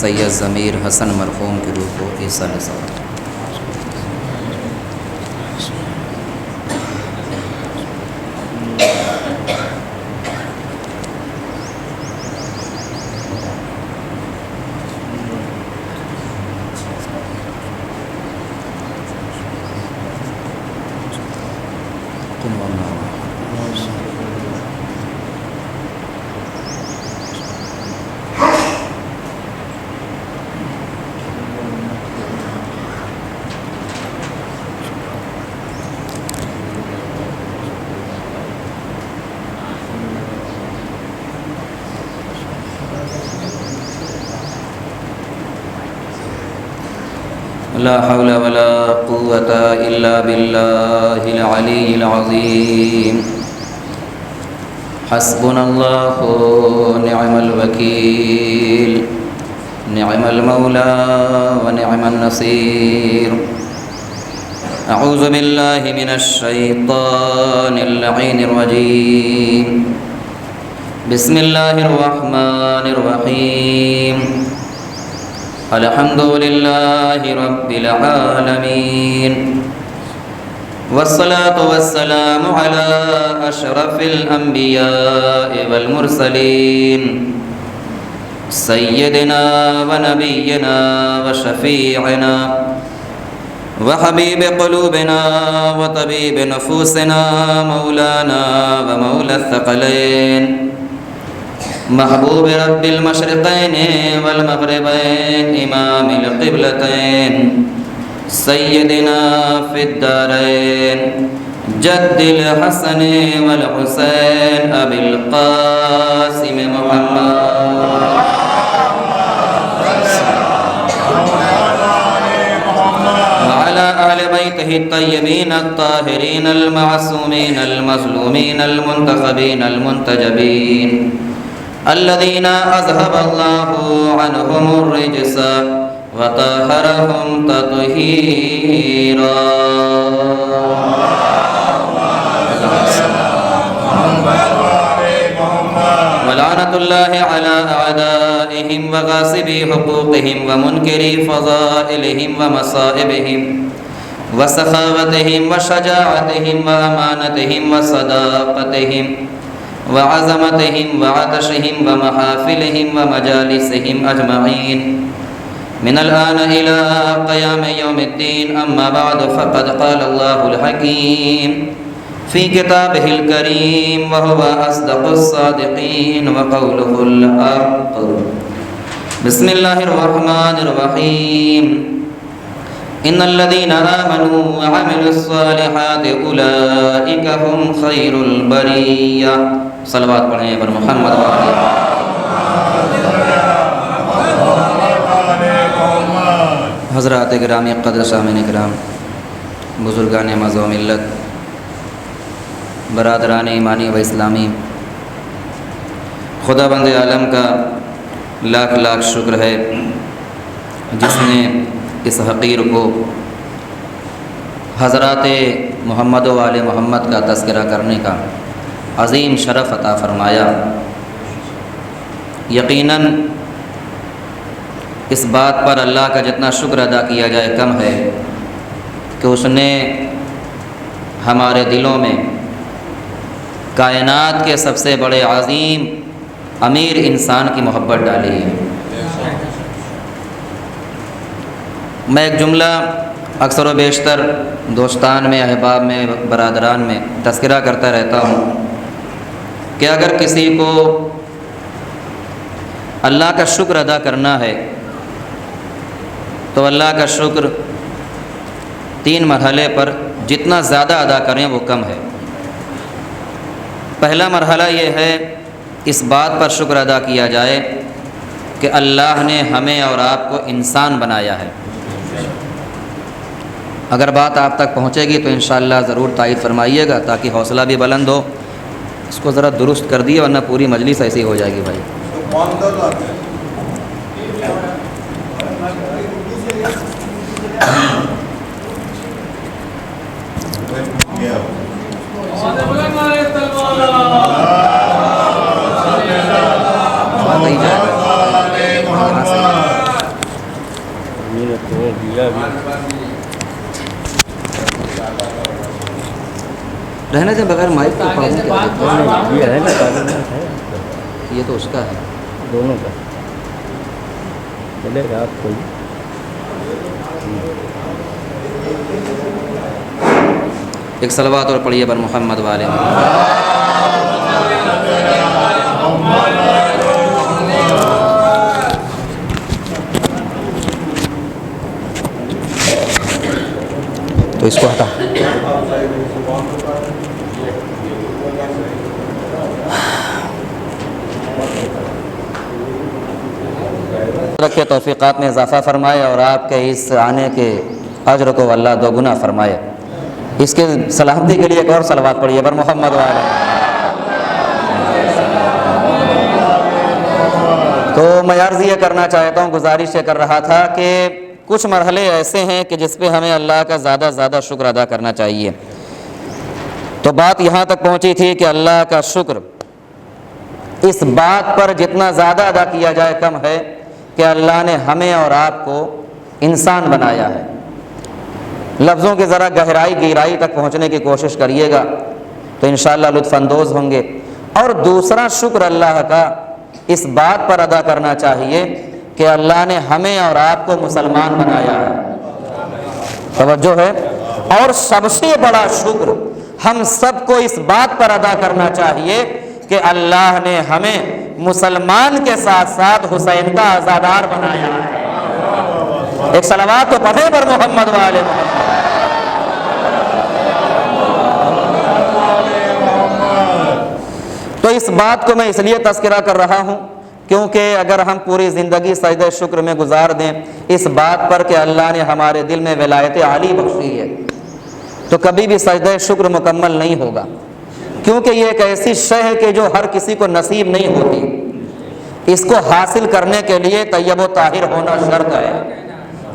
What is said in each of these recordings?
سید ضمیر حسن مرحوم کی روح کو ایصال ثواب۔ لا حول ولا قوة إلا بالله العلي العظيم حسبنا الله نعم الوكيل نعم المولى ونعم النصير أعوذ بالله من الشيطان اللعين الرجيم بسم الله الرحمن الرحيم الحمد لله رب العالمين والصلاة والسلام على أشرف الأنبياء والمرسلين سيدنا ونبينا وشفيعنا وحبيب قلوبنا وطبيب نفوسنا مولانا ومولى الثقلين محبوب رب المشرقين والمغربين إمام القبلتين سيدنا في الدارين جد الحسن والحسين أبي القاسم محمد وعلى أهل بيته الطيبين الطاهرين المعصومين المظلومين المنتخبين المنتجبين الذين أذهب الله عنهم الرجس وطهرهم تطهيرا ولعنة الله على أعدائهم وغاصبي حقوقهم ومنكري فضائلهم ومصائبهم وسخاوتهم وشجاعتهم وأمانتهم وصداقتهم وعظمتهم وعطشهم ومحافلهم ومجالسهم أجمعين من الآن إلى قيام يوم الدين أما بعد فقد قال الله الحكيم في كتابه الكريم وهو أصدق الصادقين وقوله الحق بسم الله الرحمن الرحيم إن الذين آمنوا وعملوا الصالحات أولئك هم خير البرية صلوات پڑھیں پر محمد حضرات گرامی قدر سامعین کرام بزرگان معز و ملت برادران ایمانی و اسلامی خدا بند عالم کا لاکھ لاکھ شکر ہے جس نے اس حقیر کو حضرات محمد و آل محمد کا تذکرہ کرنے کا عظیم شرف عطا فرمایا۔ یقیناً اس بات پر اللہ کا جتنا شکر ادا کیا جائے کم ہے کہ اس نے ہمارے دلوں میں کائنات کے سب سے بڑے عظیم امیر انسان کی محبت ڈالی ہے۔ میں ایک جملہ اکثر و بیشتر دوستان میں احباب میں برادران میں تذکرہ کرتا رہتا ہوں کہ اگر کسی کو اللہ کا شکر ادا کرنا ہے تو اللہ کا شکر 3 مرحلے پر جتنا زیادہ ادا کریں وہ کم ہے۔ پہلا مرحلہ یہ ہے اس بات پر شکر ادا کیا جائے کہ اللہ نے ہمیں اور آپ کو انسان بنایا ہے۔ اگر بات آپ تک پہنچے گی تو انشاءاللہ ضرور تائید فرمائیے گا تاکہ حوصلہ بھی بلند ہو۔ اس کو ذرا درست کر دیے ورنہ پوری مجلس ایسی ہو جائے گی بھائی۔ دیا رہنے دیں بغیر مائک کے پڑھنے کے ابھی یہ ہے نا یہ تو اس کا ہے. دونوں کا چلے گا آپ کوئی ایک صلوات اور پڑھیے بر محمد والے محمد. تو اس کو ہٹا. رکھے توفیقات میں اضافہ فرمائے اور آپ کے اس آنے کے اجر کو اللہ دو گنا فرمائے. اس کے سلامتی کے لیے ایک اور صلوات پڑھیے بر محمد والے. تو میں عرض یہ کرنا چاہتا ہوں, گزارش یہ کر رہا تھا کہ کچھ مرحلے ایسے ہیں کہ جس پہ ہمیں اللہ کا زیادہ زیادہ شکر ادا کرنا چاہیے. تو بات یہاں تک پہنچی تھی کہ اللہ کا شکر اس بات پر جتنا زیادہ ادا کیا جائے کم ہے کہ اللہ نے ہمیں اور آپ کو انسان بنایا ہے. لفظوں کی ذرا گہرائی تک پہنچنے کی کوشش کریے گا تو انشاءاللہ لطف اندوز ہوں گے. اور دوسرا شکر اللہ کا اس بات پر ادا کرنا چاہیے کہ اللہ نے ہمیں اور آپ کو مسلمان بنایا ہے. توجہ ہے. اور سب سے بڑا شکر ہم سب کو اس بات پر ادا کرنا چاہیے کہ اللہ نے ہمیں مسلمان کے ساتھ ساتھ حسین کا عزادار بنایا ہے. ایک صلوات تو پڑھے پر محمد والے محمد. تو اس بات کو میں اس لیے تذکرہ کر رہا ہوں کیونکہ اگر ہم پوری زندگی سجدہ شکر میں گزار دیں اس بات پر کہ اللہ نے ہمارے دل میں ولایت عالی بخشی ہے تو کبھی بھی سجدہ شکر مکمل نہیں ہوگا, کیونکہ یہ ایک ایسی شے ہے کہ جو ہر کسی کو نصیب نہیں ہوتی. اس کو حاصل کرنے کے لیے طیب و طاہر ہونا شرط ہے.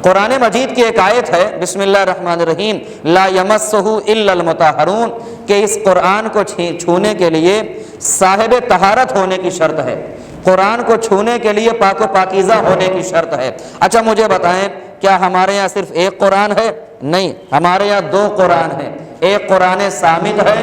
قرآن مجید کی ایک آیت ہے بسم اللہ الرحمن الرحیم لا یمسہ الا المطہرون کہ اس قرآن کو چھونے کے لیے صاحب طہارت ہونے کی شرط ہے. قرآن کو چھونے کے لیے پاک و پاکیزہ ہونے کی شرط ہے. اچھا مجھے بتائیں کیا ہمارے یہاں صرف ایک قرآن ہے؟ نہیں, ہمارے یہاں دو قرآن ہیں. ایک قرآن صامت ہے,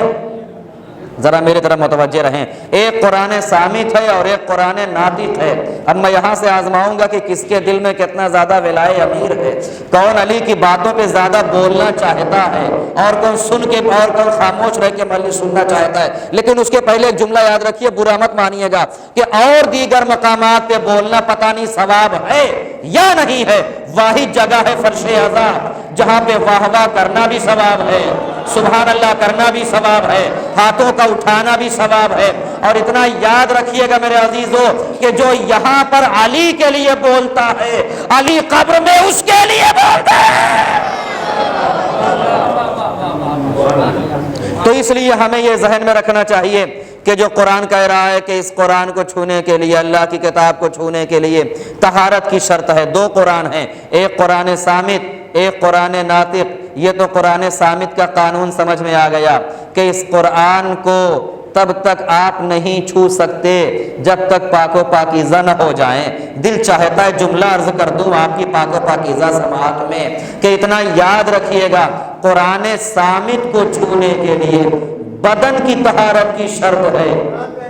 ذرا میرے طرف متوجہ رہیں, ایک قرآن صامت ہے اور ایک قرآن ناطق ہے. اب میں یہاں سے آزماؤں گا کہ کس کے دل میں کتنا زیادہ ولائے امیر ہے, کون علی کی باتوں پہ زیادہ بولنا چاہتا ہے اور کون سن کے اور کون خاموش رہ کے ملی سننا چاہتا ہے. لیکن اس کے پہلے ایک جملہ یاد رکھیے, برا مت مانیے گا کہ اور دیگر مقامات پہ بولنا پتہ نہیں ثواب ہے یا نہیں ہے. واحد جگہ ہے فرش اعضا جہاں پہ واہ واہ کرنا بھی ثواب ہے, سبحان اللہ کرنا بھی ثواب ہے, ہاتھوں کا اٹھانا بھی ثواب ہے. اور اتنا یاد رکھیے گا میرے عزیزو کہ جو یہاں پر علی کے لیے بولتا ہے علی قبر میں اس کے لیے بولتا ہے. تو اس لیے ہمیں یہ ذہن میں رکھنا چاہیے کہ جو قرآن کہہ رہا ہے کہ اس قرآن کو چھونے کے لیے, اللہ کی کتاب کو چھونے کے لیے طہارت کی شرط ہے. دو قرآن ہیں, ایک قرآن صامت ایک قرآن ناطق. یہ تو قرآن صامت کا قانون سمجھ میں آ گیا کہ اس قرآن کو تب تک آپ نہیں چھو سکتے جب تک پاک و پاکیزہ نہ ہو جائیں. دل چاہتا ہے جملہ عرض کر دوں آپ کی پاک و پاکیزہ سماعت میں کہ اتنا یاد رکھیے گا, قرآن صامت کو چھونے کے لیے بدن کی طہارت کی شرط ہے.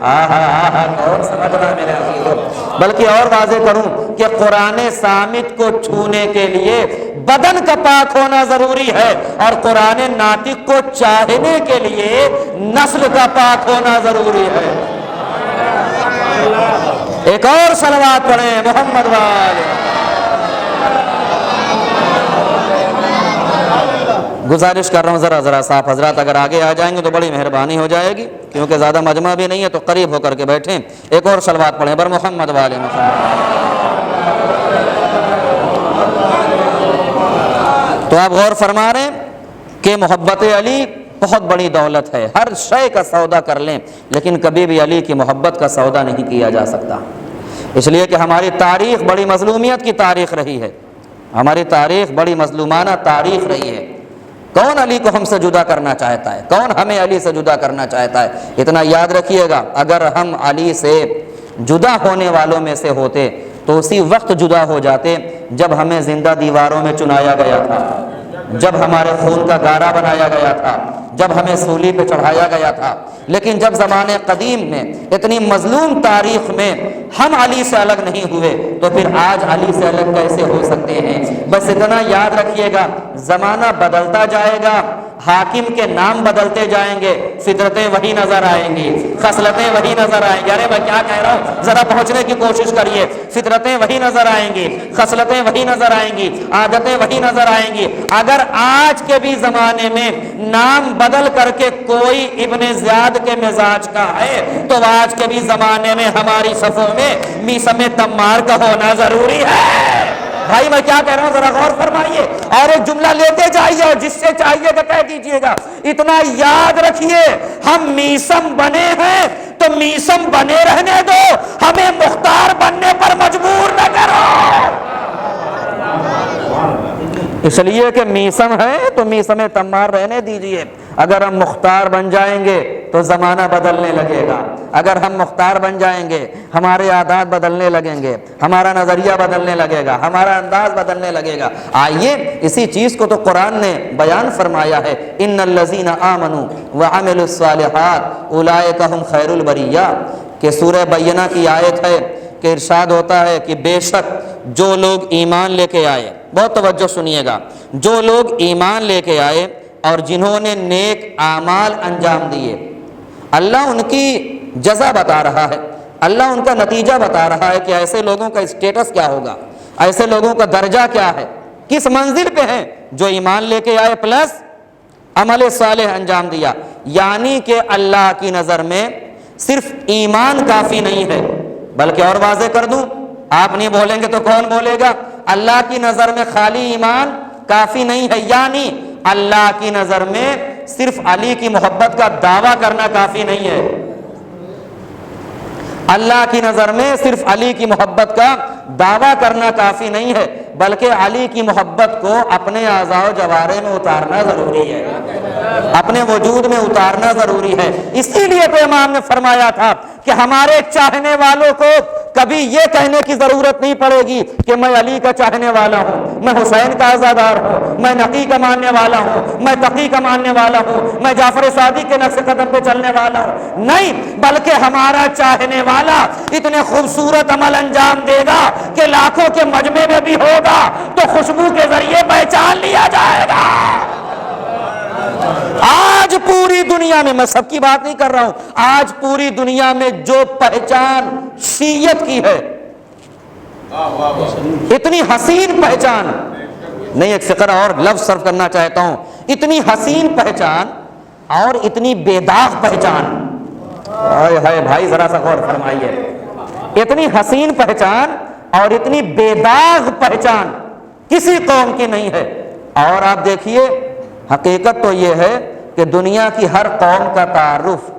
کون سمجھ رہا ہے میرے عزیزو؟ بلکہ اور واضح کروں کہ قرآن صامت کو چھونے کے لیے بدن کا پاک ہونا ضروری ہے اور قرآن ناطق کو چاہنے کے لیے نسل کا پاک ہونا ضروری ہے. ایک اور صلوات پڑھیں محمد والے. گزارش کر رہا ہوں ذرا صاحب حضرات اگر آگے آ جائیں گے تو بڑی مہربانی ہو جائے گی کیونکہ زیادہ مجمع بھی نہیں ہے, تو قریب ہو کر کے بیٹھیں. ایک اور صلوات پڑھیں بر محمد والے محمد. تو آپ غور فرما رہے ہیں کہ محبت علی بہت بڑی دولت ہے. ہر شے کا سودا کر لیں لیکن کبھی بھی علی کی محبت کا سودا نہیں کیا جا سکتا, اس لیے کہ ہماری تاریخ بڑی مظلومیت کی تاریخ رہی ہے. ہماری تاریخ بڑی مظلومانہ تاریخ رہی ہے. کون علی کو ہم سے جدا کرنا چاہتا ہے؟ کون ہمیں علی سے جدا کرنا چاہتا ہے؟ اتنا یاد رکھیے گا, اگر ہم علی سے جدا ہونے والوں میں سے ہوتے تو اسی وقت جدا ہو جاتے جب ہمیں زندہ دیواروں میں چنایا گیا تھا، جب ہمارے خون کا گارا بنایا گیا تھا، جب ہمیں سولی پہ چڑھایا گیا تھا۔ لیکن جب زمانے قدیم میں اتنی مظلوم تاریخ میں ہم علی سے الگ نہیں ہوئے تو پھر آج علی سے الگ کیسے ہو سکتے ہیں؟ بس اتنا یاد رکھیے گا، زمانہ بدلتا جائے گا، حاکم کے نام بدلتے جائیں گے، فطرتیں وہی نظر آئیں گی، خصلتیں وہی نظر آئیں گی۔ ارے میں کیا کہہ رہا ہوں، ذرا پہنچنے کی کوشش کریے۔ فطرتیں وہی نظر آئیں گی، خصلتیں وہی نظر آئیں گی، عادتیں وہی نظر آئیں گی۔ اگر آج کے بھی زمانے میں نام بدل کر کے کوئی ابن زیاد کے مزاج کا ہے تو آج کے بھی زمانے میں ہماری صفوں میں میثم تمار کا ہونا ضروری ہے۔ بھائی میں کیا کہہ رہا ہوں، ذرا غور فرمائیے اور ایک جملہ لیتے جائیے اور جس سے چاہیے تو کہہ دیجیے گا۔ اتنا یاد رکھیے، ہم میثم بنے ہیں تو میثم بنے رہنے دو، ہمیں مختار بننے پر مجبور نہ کرو۔ اس لیے کہ میثم ہے تو میثم تمار رہنے دیجیے۔ اگر ہم مختار بن جائیں گے تو زمانہ بدلنے لگے گا، اگر ہم مختار بن جائیں گے ہمارے عادات بدلنے لگیں گے، ہمارا نظریہ بدلنے لگے گا، ہمارا انداز بدلنے لگے گا۔ آئیے اسی چیز کو تو قرآن نے بیان فرمایا ہے، ان الذین آمنوا وعملوا الصالحات اولئک هم خیر البریہ، کہ سورہ بینہ کی آیت ہے کہ ارشاد ہوتا ہے کہ بے شک جو لوگ ایمان لے کے آئے، بہت توجہ سنیے گا، جو لوگ ایمان لے کے آئے اور جنہوں نے نیک اعمال انجام دیے، اللہ ان کی جزا بتا رہا ہے، اللہ ان کا نتیجہ بتا رہا ہے کہ ایسے لوگوں کا اسٹیٹس کیا ہوگا، ایسے لوگوں کا درجہ کیا ہے، کس منزل پہ ہیں، جو ایمان لے کے آئے پلس عمل صالح انجام دیا۔ یعنی کہ اللہ کی نظر میں صرف ایمان کافی نہیں ہے، بلکہ اور واضح کر دوں، آپ نہیں بولیں گے تو کون بولے گا؟ اللہ کی نظر میں خالی ایمان کافی نہیں ہے، یعنی اللہ کی نظر میں صرف علی کی محبت کا دعویٰ کرنا کافی نہیں ہے، اللہ کی نظر میں صرف علی کی محبت کا دعویٰ کرنا کافی نہیں ہے، بلکہ علی کی محبت کو اپنے اعضاء و جوارح میں اتارنا ضروری ہے، اپنے وجود میں اتارنا ضروری ہے۔ اسی لیے تو امام نے فرمایا تھا کہ ہمارے چاہنے والوں کو کبھی یہ کہنے کی ضرورت نہیں پڑے گی کہ میں علی کا چاہنے والا ہوں، میں حسین کا عزادار ہوں، میں نقی کا ماننے والا ہوں، میں تقی کا ماننے والا ہوں، میں جعفر صادق کے نقش قدم پہ چلنے والا ہوں۔ نہیں، بلکہ ہمارا چاہنے والا اتنے خوبصورت عمل انجام دے گا کہ لاکھوں کے مجمع میں بھی ہوگا تو خوشبو کے ذریعے پہچان لیا جائے گا۔ آج پوری دنیا میں سب کی بات نہیں کر رہا ہوں، آج پوری دنیا میں جو پہچان شیعت کی ہے، اتنی حسین پہچان، نہیں ایک فقرہ اور لفظ صرف کرنا چاہتا ہوں، اتنی حسین پہچان اور اتنی بے داغ پہچان، ہائے ہائے بھائی ذرا سا غور فرمائیے، اتنی حسین پہچان اور اتنی بے داغ پہچان کسی قوم کی نہیں ہے۔ اور آپ دیکھیے، حقیقت تو یہ ہے کہ دنیا کی ہر قوم کا تعارف،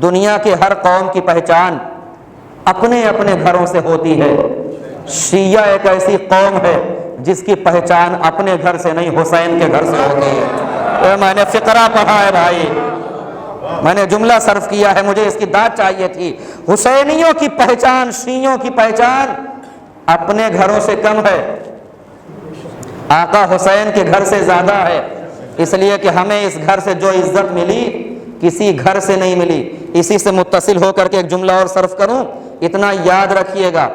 دنیا کے ہر قوم کی پہچان اپنے اپنے گھروں سے ہوتی ہے۔ شیعہ ایک ایسی قوم ہے جس کی پہچان اپنے گھر سے نہیں، حسین کے گھر سے ہوتی ہے۔ میں نے فقرہ پڑھا ہے بھائی، میں نے جملہ صرف کیا ہے، مجھے اس کی داد چاہیے تھی۔ حسینیوں کی پہچان، شیعوں کی پہچان اپنے گھروں سے کم ہے، آقا حسین کے گھر سے زیادہ ہے، اس لیے کہ ہمیں اس گھر سے جو عزت ملی کسی گھر سے نہیں ملی۔ اسی سے متصل ہو کر کے ایک جملہ اور صرف کروں، اتنا یاد رکھیے گا،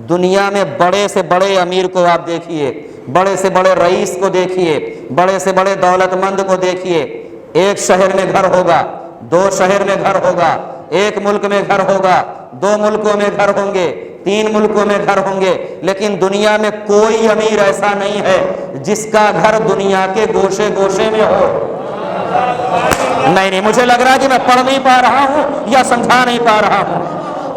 دنیا میں بڑے سے بڑے امیر کو آپ دیکھیے، بڑے سے بڑے رئیس کو دیکھیے، بڑے سے بڑے دولت مند کو دیکھیے، ایک شہر میں گھر ہوگا، دو شہر میں گھر ہوگا، ایک ملک میں گھر ہوگا، دو ملکوں میں گھر ہوں گے، تین ملکوں میں گھر ہوں گے، لیکن دنیا میں کوئی امیر ایسا نہیں ہے جس کا گھر دنیا کے گوشے گوشے میں ہو۔ نہیں، مجھے لگ رہا ہے کہ میں پڑھ نہیں پا رہا ہوں یا سمجھا نہیں پا رہا ہوں۔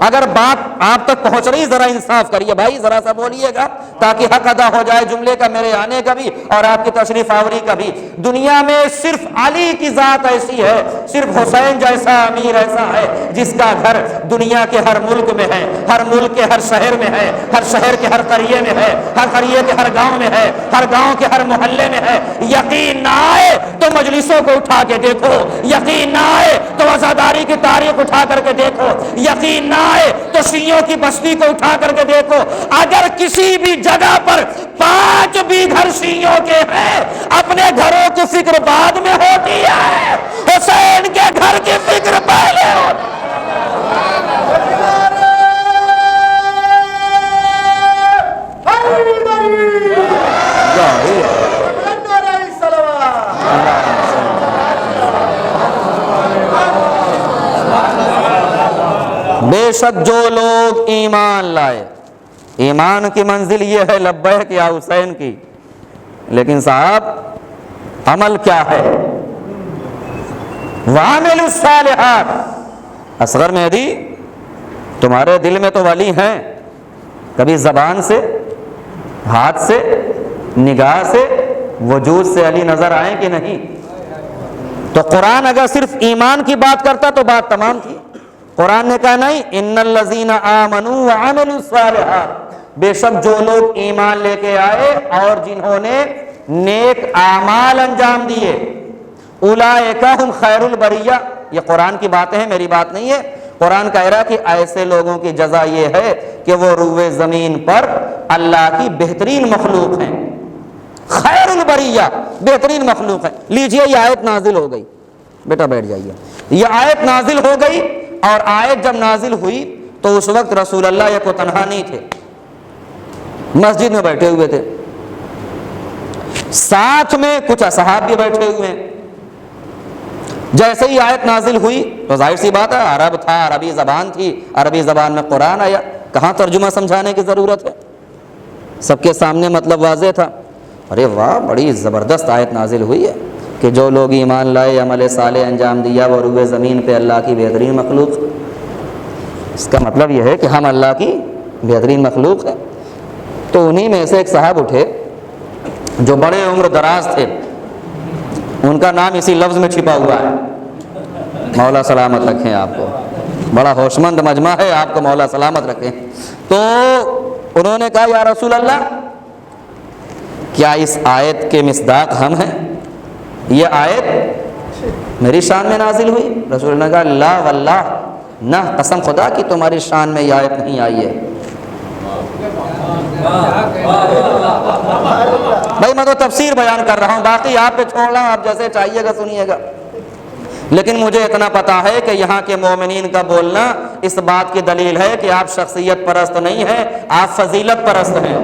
اگر بات آپ تک پہنچ رہی ذرا انصاف کریے بھائی، ذرا سا بولیے گا تاکہ حق ادا ہو جائے جملے کا، میرے آنے کا بھی اور آپ کی تشریف آوری کا بھی۔ دنیا میں صرف علی کی ذات ایسی ہے، صرف حسین جیسا امیر ایسا ہے جس کا گھر دنیا کے ہر ملک میں ہے، ہر ملک کے ہر شہر میں ہے، ہر شہر کے ہر قریے میں ہے، ہر قریے کے ہر گاؤں میں ہے، ہر گاؤں کے ہر محلے میں ہے۔ یقین نہ آئے تو مجلسوں کو اٹھا کے دیکھو، یقین نہ آئے تو عزاداری کی تاریخ اٹھا کر کے دیکھو، یقین نہ آئے تو شیعوں کی بستی کو اٹھا کر کے دیکھو۔ اگر کسی بھی جگہ پر 5 5 بھی گھر شیعوں کے ہیں، اپنے گھروں کی فکر بعد میں ہوتی ہے، حسین کے گھر کی فکر پہلے ہوتی ہے۔ بے شک جو لوگ ایمان لائے، ایمان کی منزل یہ ہے لبیک یا حسین کی، لیکن صاحب عمل کیا ہے؟ وَعَمِلُوا الصَّالِحَاتِ۔ اصغر مہدی تمہارے دل میں تو ولی ہیں، کبھی زبان سے، ہاتھ سے، نگاہ سے، وجود سے علی نظر آئیں کہ نہیں؟ تو قرآن اگر صرف ایمان کی بات کرتا تو بات تمام تھی۔ قرآن نے کہا نہیں، ان الذین آمنوا وعملوا الصالحات، بے شک جو لوگ ایمان لے کے آئے اور جنہوں نے نیک اعمال انجام دیے، اولئک ہم خیر البریہ، یہ قرآن کی باتیں ہیں، میری بات نہیں ہے۔ قرآن کہہ رہا کہ ایسے لوگوں کی جزا یہ ہے کہ وہ روئے زمین پر اللہ کی بہترین مخلوق ہیں، خیر البریہ، بہترین مخلوق ہیں۔ لیجئے یہ آیت نازل ہو گئی، بیٹا بیٹھ جائیے، یہ آیت نازل ہو گئی، اور آیت جب نازل ہوئی تو اس وقت رسول اللہ یہ کو تنہا نہیں تھے، مسجد میں بیٹھے ہوئے تھے، ساتھ میں کچھ اصحاب بھی بیٹھے ہوئے ہیں۔ جیسے ہی آیت نازل ہوئی تو ظاہر سی بات ہے، عرب تھا، عربی زبان تھی، عربی زبان میں قرآن آیا، کہاں ترجمہ سمجھانے کی ضرورت ہے، سب کے سامنے مطلب واضح تھا۔ ارے واہ، بڑی زبردست آیت نازل ہوئی ہے کہ جو لوگ ایمان لائے، عمل صالح انجام دیا، وہ روئے زمین پہ اللہ کی بہترین مخلوق۔ اس کا مطلب یہ ہے کہ ہم اللہ کی بہترین مخلوق ہیں۔ تو انہی میں سے ایک صاحب اٹھے جو بڑے عمر دراز تھے، ان کا نام اسی لفظ میں چھپا ہوا ہے، مولا سلامت رکھیں آپ کو، بڑا ہوشمند مجمع ہے، آپ کو مولا سلامت رکھیں۔ تو انہوں نے کہا یا رسول اللہ، کیا اس آیت کے مصداق ہم ہیں؟ یہ آیت میری شان میں نازل ہوئی؟ رسول اللہ نے کہا لا واللہ، نہ، قسم خدا کی تمہاری شان میں یہ آیت نہیں آئی ہے۔ بھائی میں تو تفسیر بیان کر رہا ہوں، باقی آپ پہ چھوڑ رہا ہوں، آپ جیسے چاہیے گا سنیے گا، لیکن مجھے اتنا پتا ہے کہ یہاں کے مومنین کا بولنا اس بات کی دلیل ہے کہ آپ شخصیت پرست نہیں ہیں، آپ فضیلت پرست ہیں۔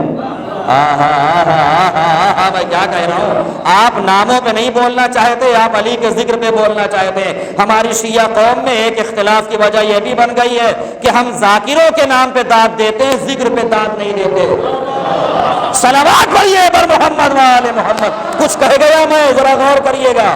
میں کیا کہہ رہا ہوں، آپ ناموں پہ نہیں بولنا چاہتے، آپ علی کے ذکر پہ بولنا چاہتے ہیں۔ ہماری شیعہ قوم میں ایک اختلاف کی وجہ یہ بھی بن گئی ہے کہ ہم ذاکروں کے نام پہ داد دیتے ہیں، ذکر پہ داد نہیں دیتے۔ صلوات پڑھیے بر محمد و آل محمد، کچھ کہہ گیا میں، ذرا غور کریے گا،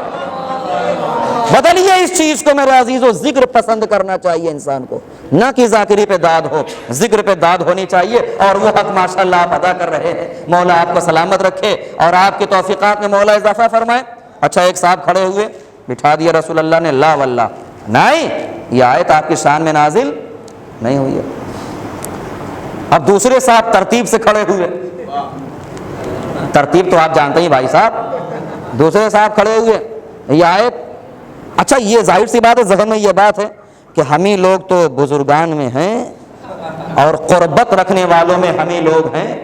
بدلیے اس چیز کو میرے عزیزو۔ ذکر پسند کرنا چاہیے انسان کو، نہ کہ ذاکری پہ داد ہو، ذکر پہ داد ہونی چاہیے، اور وہ حق ماشاءاللہ آپ ادا کر رہے ہیں۔ مولا آپ کو سلامت رکھے اور آپ کی توفیقات میں مولا اضافہ فرمائے۔ اچھا، ایک صاحب کھڑے ہوئے، بٹھا دیا رسول اللہ نے، لا واللہ، نہیں، یہ آیت آپ کی شان میں نازل نہیں ہوئی ہے۔ اب دوسرے صاحب ترتیب سے کھڑے ہوئے، ترتیب تو آپ جانتے ہی بھائی صاحب، دوسرے صاحب کھڑے ہوئے، یہ آیت، اچھا یہ ظاہر سی بات ہے، ذہن میں یہ بات ہے کہ ہم ہی لوگ تو بزرگان میں ہیں اور قربت رکھنے والوں میں ہم ہی لوگ ہیں،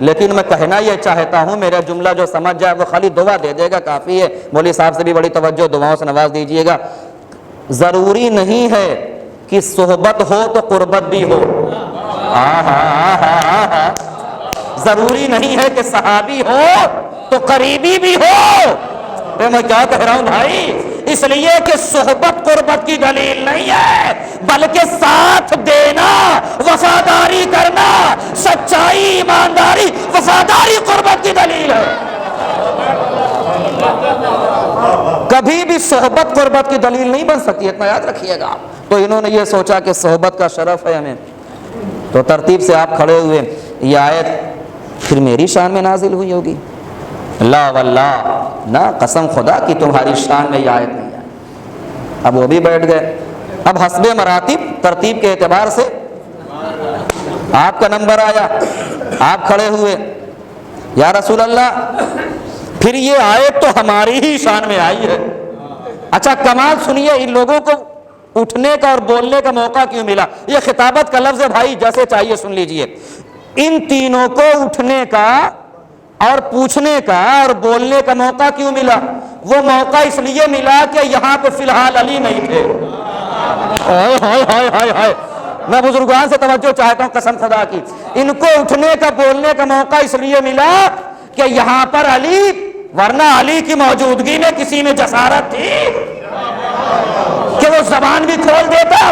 لیکن میں کہنا یہ چاہتا ہوں، میرا جملہ جو سمجھ جائے وہ خالی دعا دے دے گا، کافی ہے۔ مولوی صاحب سے بھی بڑی توجہ، دعاؤں سے نواز دیجئے گا۔ ضروری نہیں ہے کہ صحبت ہو تو قربت بھی ہو، ضروری نہیں ہے کہ صحابی ہو تو قریبی بھی ہو۔ میں کیا کہہ رہا ہوں بھائی، اس لیے کہ صحبت قربت کی دلیل نہیں ہے، بلکہ ساتھ دینا، وفاداری کرنا، سچائی، ایمانداری، وفاداری قربت کی دلیل ہے۔ کبھی بھی صحبت قربت کی دلیل نہیں بن سکتی، اتنا یاد رکھیے گا۔ تو انہوں نے یہ سوچا کہ صحبت کا شرف ہے ہمیں، تو ترتیب سے آپ کھڑے ہوئے، یہ آیت پھر میری شان میں نازل ہوئی ہوگی؟ لا واللہ، نہ، قسم خدا کی تمہاری شان میں یہ آیت نہیں آئی۔ اب وہ بھی بیٹھ گئے۔ اب حسب مراتب، ترتیب کے اعتبار سے آپ کا نمبر آیا، آپ کھڑے ہوئے، یا رسول اللہ پھر یہ آیت تو ہماری ہی شان میں آئی ہے۔ اچھا کمال سنیے، ان لوگوں کو اٹھنے کا اور بولنے کا موقع کیوں ملا؟ یہ خطابت کا لفظ ہے بھائی، جیسے چاہیے سن لیجئے۔ ان تینوں کو اٹھنے کا اور پوچھنے کا اور بولنے کا موقع کیوں ملا؟ وہ موقع اس لیے ملا کہ یہاں پہ فی الحال علی نہیں تھے۔ میں بزرگان سے توجہ چاہتا ہوں قسم خدا کی، ان کو اٹھنے کا بولنے کا موقع اس لیے ملا کہ یہاں پر علی، ورنہ علی کی موجودگی میں کسی میں جسارت تھی کہ وہ زبان بھی کھول دیتا؟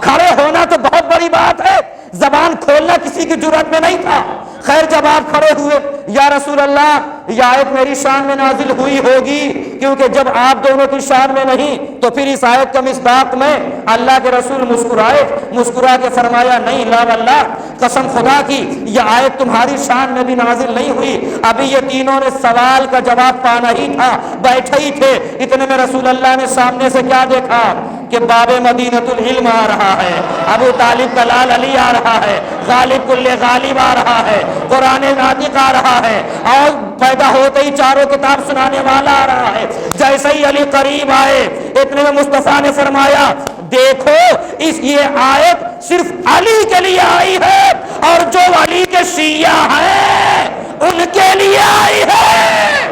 کھڑے ہونا تو بہت بڑی بات ہے، زبان کھولنا کسی کی جرات میں نہیں تھا۔ خیر جب آپ کھڑے ہوئے، یا رسول اللہ یہ آیت میری شان میں نازل ہوئی ہوگی، کیونکہ جب آپ دونوں کی شان میں نہیں تو پھر اس آیت کا مصداق میں اللہ کے رسول مسکرائے، مسکرا کے فرمایا نہیں لا واللہ، قسم خدا کی یہ آیت تمہاری شان میں بھی نازل نہیں ہوئی، ابھی یہ تینوں نے سوال کا جواب پانا ہی تھا، بیٹھے ہی تھے، اتنے میں رسول اللہ نے سامنے سے کیا دیکھا کہ باب مدینۃ العلم آ رہا ہے، ابو طالب کا لال علی آ رہا ہے، غالب کل غالب آ رہا ہے، قرآن ناطق آ رہا ہے، اور پیدا ہوتے ہی چاروں کتاب سنانے والا آ رہا ہے۔ جیسے ہی علی قریب آئے، اتنے میں مصطفیٰ نے فرمایا دیکھو یہ آیت صرف علی کے لیے آئی ہے، اور جو علی کے شیعہ ہیں ان کے لیے آئی ہے۔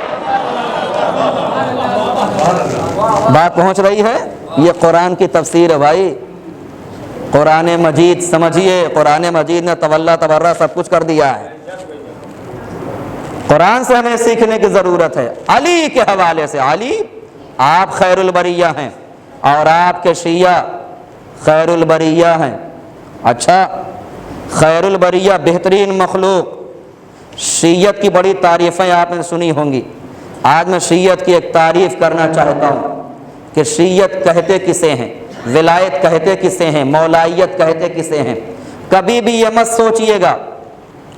بات پہنچ رہی ہے؟ یہ قرآن کی تفسیر ہے بھائی، قرآن مجید سمجھیے، قرآن مجید نے تولا تبرہ سب کچھ کر دیا ہے۔ قرآن سے ہمیں سیکھنے کی ضرورت ہے۔ علی کے حوالے سے، علی آپ خیر البریہ ہیں اور آپ کے شیعہ خیر البریہ ہیں۔ اچھا، خیر البریہ بہترین مخلوق، شیعت کی بڑی تعریفیں آپ نے سنی ہوں گی۔ آج میں شیعت کی ایک تعریف کرنا چاہتا ہوں کہ شیعت کہتے کسے ہیں، ولایت کہتے کسے ہیں، مولائیت کہتے کسے ہیں۔ کبھی بھی یہ مت سوچئے گا،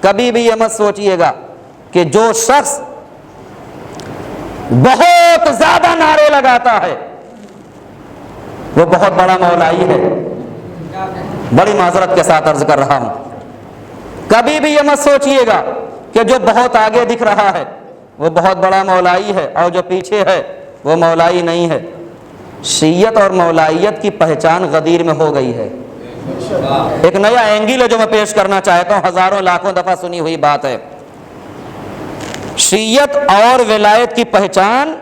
کبھی بھی یہ مت سوچئے گا کہ جو شخص بہت زیادہ نعرے لگاتا ہے وہ بہت بڑا مولائی ہے۔ بڑی معذرت کے ساتھ عرض کر رہا ہوں، کبھی بھی یہ مت سوچئے گا کہ جو بہت آگے دکھ رہا ہے وہ بہت بڑا مولائی ہے اور جو پیچھے ہے وہ مولائی نہیں ہے۔ شیعت اور مولائیت کی پہچان غدیر میں ہو گئی ہے۔ ایک نیا اینگل ہے جو میں پیش کرنا چاہتا ہوں، ہزاروں لاکھوں دفعہ سنی ہوئی بات ہے۔ شیعت اور ولایت کی پہچان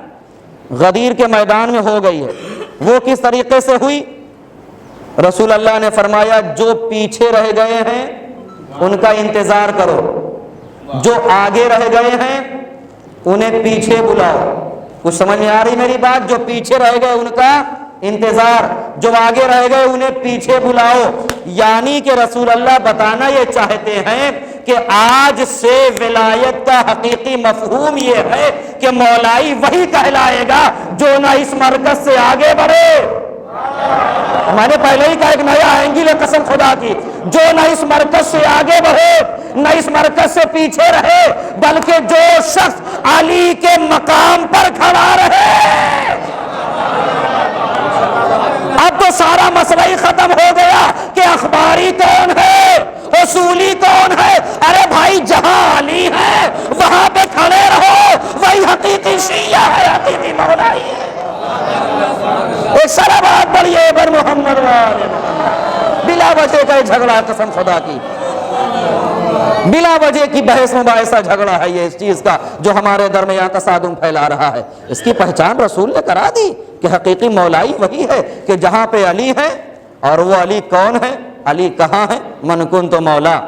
غدیر کے میدان میں ہو گئی ہے۔ وہ کس طریقے سے ہوئی؟ رسول اللہ نے فرمایا جو پیچھے رہ گئے ہیں ان کا انتظار کرو، جو آگے رہ گئے ہیں انہیں پیچھے بلاؤ۔ کچھ سمجھ میں آ رہی میری بات؟ جو پیچھے رہ گئے ان کا انتظار، جو آگے رہ گئے انہیں پیچھے بلاؤ۔ یعنی کہ رسول اللہ بتانا یہ چاہتے ہیں کہ آج سے ولایت کا حقیقی مفہوم یہ ہے کہ مولائی وہی کہلائے گا جو نہ اس مرکز سے آگے بڑھے، میں نے پہلے ہی کہا ایک نیا اینگل ہے قسم خدا کی، جو نہ اس مرکز سے آگے بڑھے نہ اس مرکز سے پیچھے رہے، بلکہ جو شخص علی کے مقام پر کھڑا رہے۔ اب تو سارا مسئلہ ہی ختم ہو گیا کہ اخباری کون ہے، اصولی کون ہے۔ ارے بھائی جہاں علی ہے وہاں پہ کھڑے رہو، وہی حقیقی شیعہ ہے، حقیقی مولائی ہے۔ ایک سارا بات پڑھیے بر محمد والے بلا وجہ کا جھگڑا، قسم خدا کی بلا وجہ کی بحث مباحثہ جھگڑا ہے یہ اس چیز کا جو ہمارے درمیان تصادم پھیلا رہا ہے۔ اس کی پہچان رسول نے کرا دی کہ حقیقی مولائی وہی ہے کہ جہاں پہ علی ہے، اور وہ علی کون ہے، علی کہاں ہے؟ من کنت مولا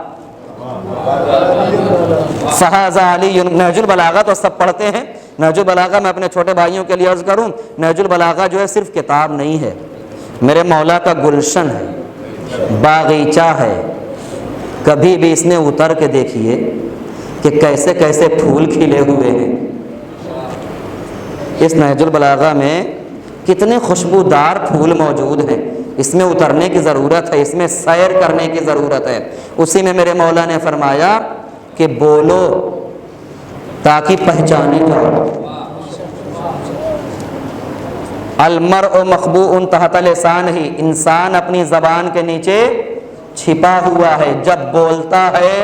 فہذا علی۔ نہج البلاغہ تو سب پڑھتے ہیں، نہج البلاغہ میں اپنے چھوٹے بھائیوں کے لیے عرض کروں، نہج البلاغہ جو ہے صرف کتاب نہیں ہے، میرے مولا کا گلشن ہے، باغیچہ ہے۔ کبھی بھی اس نے اتر کے دیکھیے کہ کیسے کیسے پھول کھلے ہوئے ہیں۔ اس نہج البلاغہ میں کتنے خوشبودار پھول موجود ہیں، اس میں اترنے کی ضرورت ہے، اس میں سیر کرنے کی ضرورت ہے۔ اسی میں میرے مولا نے فرمایا کہ بولو تاکہ پہچانے جاؤ۔ المرء مخبوء تحت لسانہ، انسان اپنی زبان کے نیچے چھپا ہوا ہے، جب بولتا ہے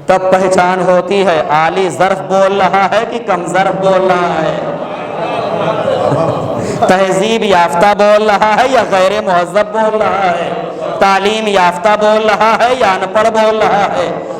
تب پہچان ہوتی ہے عالی ظرف بول رہا ہے کہ کم ظرف بول رہا ہے، تہذیب یافتہ بول رہا ہے یا غیر مہذب بول رہا ہے، تعلیم یافتہ بول رہا ہے یا ان پڑھ بول رہا ہے۔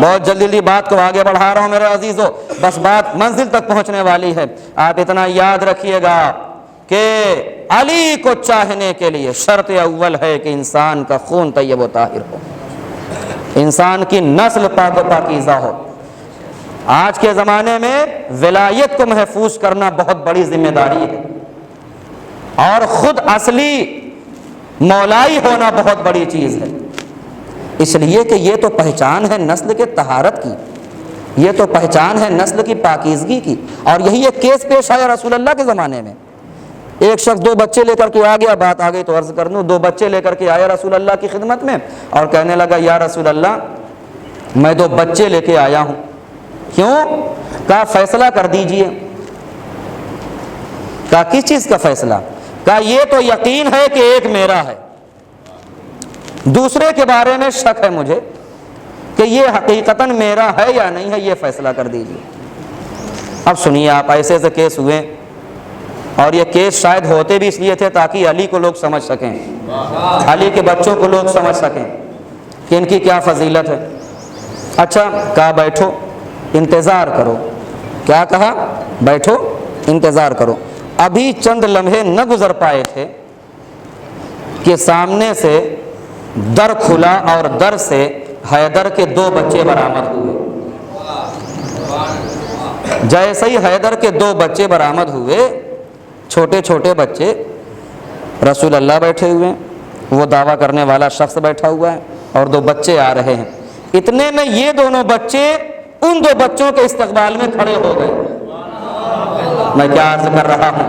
بہت جلدی بات کو آگے بڑھا رہا ہوں میرے عزیزو، بس بات منزل تک پہنچنے والی ہے۔ آپ اتنا یاد رکھیے گا کہ علی کو چاہنے کے لیے شرط اول ہے کہ انسان کا خون طیب و طاہر ہو، انسان کی نسل پاک و پاکیزہ ہو۔ آج کے زمانے میں ولایت کو محفوظ کرنا بہت بڑی ذمہ داری ہے، اور خود اصلی مولائی ہونا بہت بڑی چیز ہے، اس لیے کہ یہ تو پہچان ہے نسل کے طہارت کی، یہ تو پہچان ہے نسل کی پاکیزگی کی۔ اور یہی ایک کیس پیش آیا رسول اللہ کے زمانے میں، ایک شخص 2 بچے لے کر کے آ گیا، بات آ گئی تو عرض کر دوں، 2 بچے لے کر کے آیا رسول اللہ کی خدمت میں اور کہنے لگا یا رسول اللہ میں 2 بچے لے کے آیا ہوں۔ کیوں؟ کہا فیصلہ کر دیجئے۔ کہا کس چیز کا فیصلہ؟ کہا یہ تو یقین ہے کہ ایک میرا ہے، دوسرے کے بارے میں شک ہے مجھے کہ یہ حقیقتاً میرا ہے یا نہیں ہے، یہ فیصلہ کر دیجئے۔ اب سنیے آپ، ایسے ایسے کیس ہوئے، اور یہ کیس شاید ہوتے بھی اس لیے تھے تاکہ علی کو لوگ سمجھ سکیں، علی کے بچوں کو لوگ سمجھ سکیں کہ ان کی کیا فضیلت ہے۔ اچھا، کہا بیٹھو انتظار کرو۔ کیا کہا؟ بیٹھو انتظار کرو۔ ابھی چند لمحے نہ گزر پائے تھے کہ سامنے سے در کھلا اور در سے حیدر کے 2 بچے برآمد ہوئے۔ جیسے ہی حیدر کے 2 بچے برآمد ہوئے، چھوٹے چھوٹے بچے، رسول اللہ بیٹھے ہوئے ہیں، وہ دعویٰ کرنے والا شخص بیٹھا ہوا ہے، اور 2 بچے آ رہے ہیں۔ اتنے میں یہ دونوں بچے ان 2 بچوں کے استقبال میں کھڑے ہو گئے۔ میں کیا عرض کر رہا ہوں،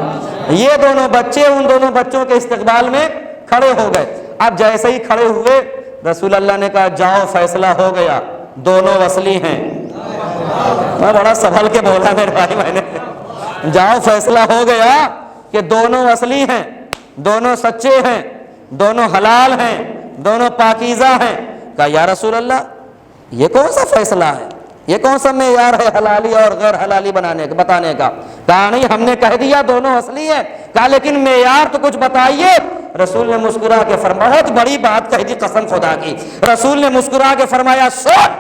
یہ دونوں بچے ان دونوں بچوں کے استقبال میں کھڑے ہو گئے۔ اب جیسے ہی کھڑے ہوئے، رسول اللہ نے کہا جاؤ فیصلہ ہو گیا، دونوں وصلی ہیں۔ میں بڑا سنبھل کے بولا میرے بھائی، میں نے جاؤ فیصلہ ہو گیا کہ دونوں اصلی ہیں، دونوں سچے ہیں، دونوں حلال ہیں، دونوں پاکیزہ ہیں۔ کہا یا رسول اللہ یہ کون سا فیصلہ ہے، یہ کون سا معیار ہے حلالی اور غیر حلالی بتانے کا؟ کہا نہیں، ہم نے کہہ دیا دونوں اصلی ہیں۔ کہا لیکن معیار تو کچھ بتائیے۔ رسول نے مسکرا کے فرمایا، بہت بڑی بات کہہ دی قسم خدا کی، رسول نے مسکرا کے فرمایا سن،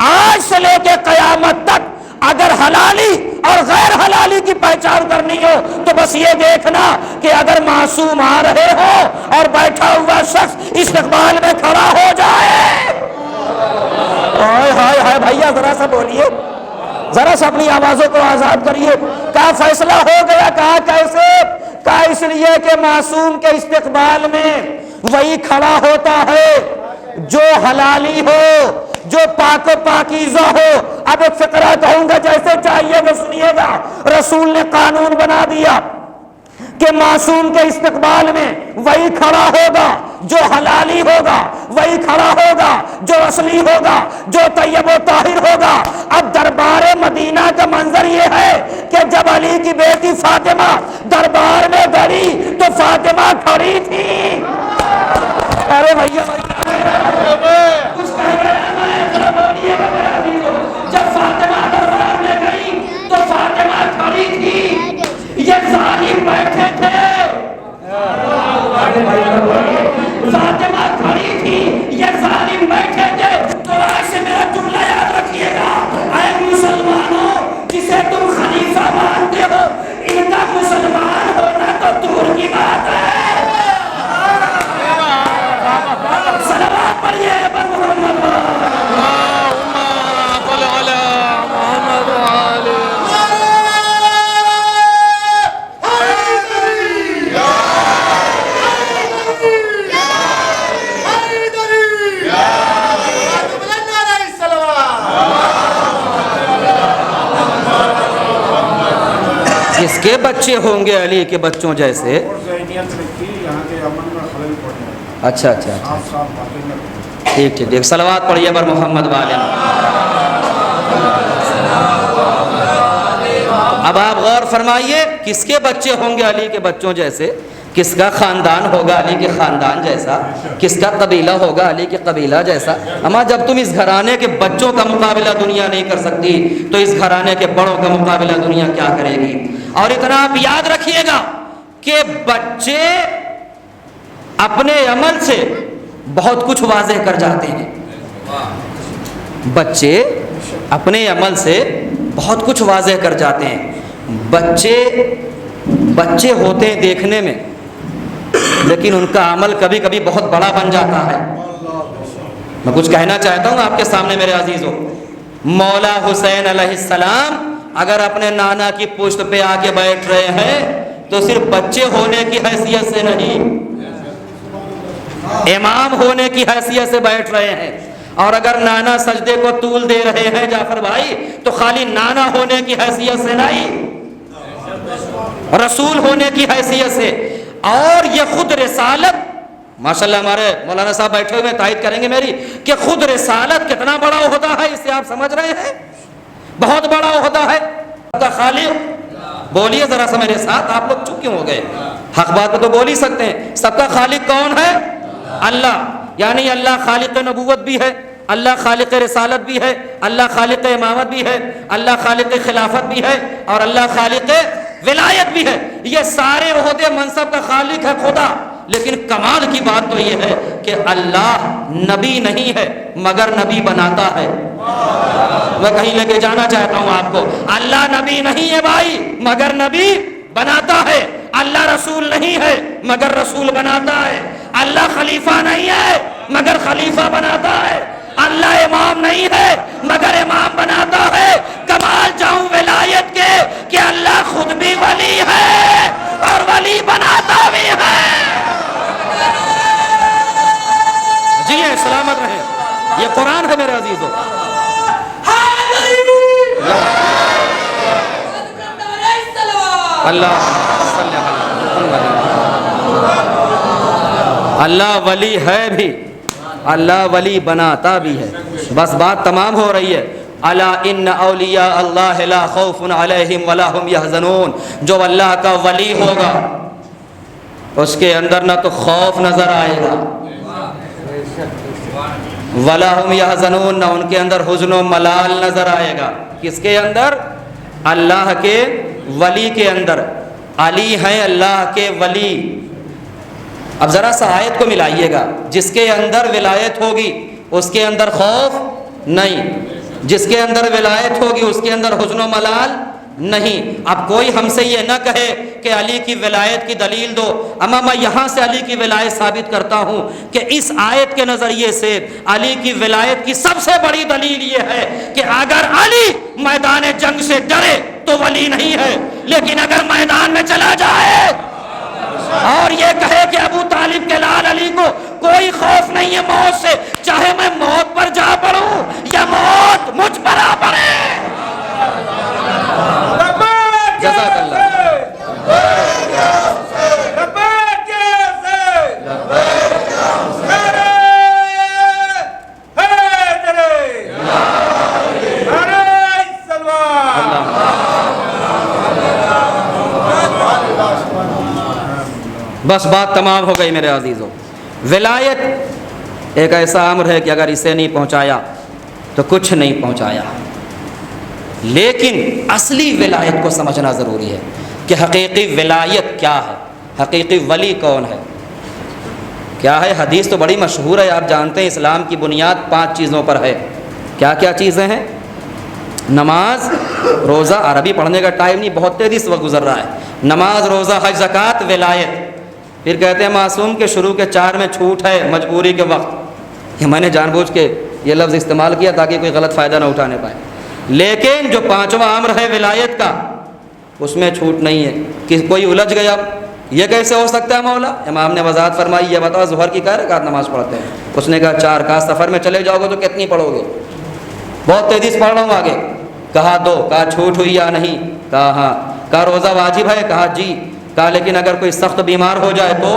آج سے لے کے قیامت تک اگر حلالی اور غیر حلالی کی پہچان کرنی ہو تو بس یہ دیکھنا کہ اگر معصوم آ رہے ہو اور بیٹھا ہوا شخص استقبال میں کھڑا ہو جائے۔ ہائے ہائے ہائے بھیا ذرا سا بولیے، ذرا سا اپنی آوازوں کو آزاد کریے۔ کہا فیصلہ ہو گیا۔ کہا کیسے؟ کہا اس لیے کہ معصوم کے استقبال میں وہی کھڑا ہوتا ہے جو حلالی ہو، جو پاک و پاکیزہ ہو۔ اب ایک فقرہ کہوں گا، جیسے چاہیے گا سنیے گا۔ رسول نے قانون بنا دیا کہ معصوم کے استقبال میں وہی کھڑا ہوگا جو حلالی ہوگا، وہی کھڑا ہوگا جو اصلی ہوگا، جو طیب و طاہر ہوگا۔ اب دربار مدینہ کا منظر یہ ہے کہ جب علی کی بیٹی فاطمہ دربار میں گئی تو فاطمہ کھڑی تھی۔ ارے بھیا جب فاطمہ دربار میں گئی تو فاطمہ کھڑی تھی، یہ ظالم بیٹھے تھے۔ فاطمہ کھڑی تھی، یہ ظالم بیٹھے تھے۔ تو آج سے میرا جملہ یاد رکھیے گا، اے مسلمانوں، جسے تم خلیفہ مانتے ہو، ان کا مسلمان ہونا تو دور کی بات ہے۔ صلوات پڑھیے پر محمد۔ جس کے بچے ہوں گے علی کے بچوں جیسے۔ اچھا اچھا اچھا، ٹھیک ٹھیک ٹھیک، صلوات پڑھیے پر محمد والے۔ اب آپ غور فرمائیے، کس کے بچے ہوں گے علی کے بچوں جیسے؟ کس کا خاندان ہوگا علی کے خاندان جیسا؟ کس کا قبیلہ ہوگا علی کے قبیلہ جیسا؟ اما جب تم اس گھرانے کے بچوں کا مقابلہ دنیا نہیں کر سکتی تو اس گھرانے کے بڑوں کا مقابلہ دنیا کیا کرے گی؟ اور اتنا آپ یاد رکھیے گا کہ بچے اپنے عمل سے بہت کچھ واضح کر جاتے ہیں۔ بچے اپنے عمل سے بہت کچھ واضح کر جاتے ہیں. بچے ہوتے ہیں دیکھنے میں، لیکن ان کا عمل کبھی کبھی بہت بڑا بن جاتا ہے. میں کچھ کہنا چاہتا ہوں آپ کے سامنے میرے عزیزوں. مولا حسین علیہ السلام اگر اپنے نانا کی پشت پہ آ کے بیٹھ رہے ہیں تو صرف بچے ہونے کی حیثیت سے نہیں، امام ہونے کی حیثیت سے بیٹھ رہے ہیں. اور اگر نانا سجدے کو طول دے رہے ہیں جعفر بھائی تو خالی نانا ہونے کی حیثیت سے نہیں، رسول ہونے کی حیثیت سے. اور یہ خود رسالت، ماشاءاللہ ہمارے مولانا صاحب بیٹھے ہوئے تائید کریں گے میری، کہ خود رسالت کتنا بڑا عہدہ ہے، اس سے آپ سمجھ رہے ہیں؟ بہت بڑا عہدہ ہے. کا خالق، بولیے ذرا سا میرے ساتھ، آپ لوگ چپ کیوں ہو گئے؟ حق بات پہ تو بول ہی سکتے ہیں. سب کا خالق کون ہے؟ اللہ. یعنی اللہ خالق نبوت بھی ہے، اللہ خالق رسالت بھی ہے، اللہ خالق امامت بھی ہے، اللہ خالق خلافت بھی ہے، اور اللہ خالق ولایت بھی ہے. یہ سارے عہدے منصب کا خالق ہے خدا. لیکن کمال کی بات تو یہ ہے کہ اللہ نبی نہیں ہے مگر نبی بناتا ہے. میں کہیں لے کے جانا چاہتا ہوں آپ کو. اللہ نبی نہیں ہے بھائی مگر نبی بناتا ہے. اللہ رسول نہیں ہے مگر رسول بناتا ہے. اللہ خلیفہ نہیں ہے مگر خلیفہ بناتا ہے. اللہ امام نہیں ہے مگر امام بناتا ہے. کمال جاؤں ولایت کے کہ اللہ خود بھی ولی ہے اور ولی بناتا بھی ہے. جی ہیں، سلامت رہیں. یہ قرآن ہے میرے عزیزوں. اللہ ولی ہے بھی، اللہ ولی بناتا بھی ہے. بس بات تمام ہو رہی ہے. الا ان اولیاء اللہ لا خوف علیہم ولا هم يحزنون. جو اللہ کا ولی ہوگا اس کے اندر نہ تو خوف نظر آئے گا ولا هم يحزنون، نہ ان کے اندر حزن و ملال نظر آئے گا. کس کے اندر؟ اللہ کے ولی کے اندر. علی ہیں اللہ کے ولی. اب ذرا سا آیت کو ملائیے گا. جس کے اندر ولایت ہوگی اس کے اندر خوف نہیں، جس کے اندر ولایت ہوگی اس کے اندر حزن و ملال نہیں. اب کوئی ہم سے یہ نہ کہے کہ علی کی ولایت کی دلیل دو. اما میں یہاں سے علی کی ولایت ثابت کرتا ہوں کہ اس آیت کے نظریے سے علی کی ولایت کی سب سے بڑی دلیل یہ ہے کہ اگر علی میدان جنگ سے ڈرے تو ولی نہیں ہے، لیکن اگر میدان میں چلا جائے اور یہ کہے کہ ابو طالب کے لال علی کو کوئی خوف نہیں ہے موت سے، چاہے میں موت پر جا پڑوں یا موت مجھ پر آ پڑے. جزاک اللہ. بس بات تمام ہو گئی میرے عزیزوں. ولایت ایک ایسا امر ہے کہ اگر اسے نہیں پہنچایا تو کچھ نہیں پہنچایا. لیکن اصلی ولایت کو سمجھنا ضروری ہے کہ حقیقی ولایت کیا ہے، حقیقی ولی کون ہے، کیا ہے. حدیث تو بڑی مشہور ہے، آپ جانتے ہیں اسلام کی بنیاد 5 چیزوں پر ہے. کیا کیا چیزیں ہیں؟ نماز، روزہ. عربی پڑھنے کا ٹائم نہیں، بہت تیزی سے وقت گزر رہا ہے. نماز، روزہ، حج، زکوٰۃ، ولایت. پھر کہتے ہیں معصوم کے شروع کے 4 میں چھوٹ ہے مجبوری کے وقت. یہ میں نے جان بوجھ کے یہ لفظ استعمال کیا تاکہ کوئی غلط فائدہ نہ اٹھانے پائے. لیکن جو 5واں امر ہے ولایت کا اس میں چھوٹ نہیں ہے. کہ کوئی الجھ گیا یہ کیسے ہو سکتا ہے مولا؟ امام نے وضاحت فرمائی، یہ بتاؤ ظہر کی کیا رکعت نماز پڑھتے ہیں؟ اس نے کہا 4. کہا سفر میں چلے جاؤ گے تو کتنی پڑھو گے؟ بہت تیزی سے پڑھ رہا ہوں آگے. کہا 2. کہا چھوٹ ہوئی یا نہیں؟ کہا ہاں. کہا روزہ واجب ہے؟ کہا جی. کہا لیکن اگر کوئی سخت بیمار ہو جائے تو؟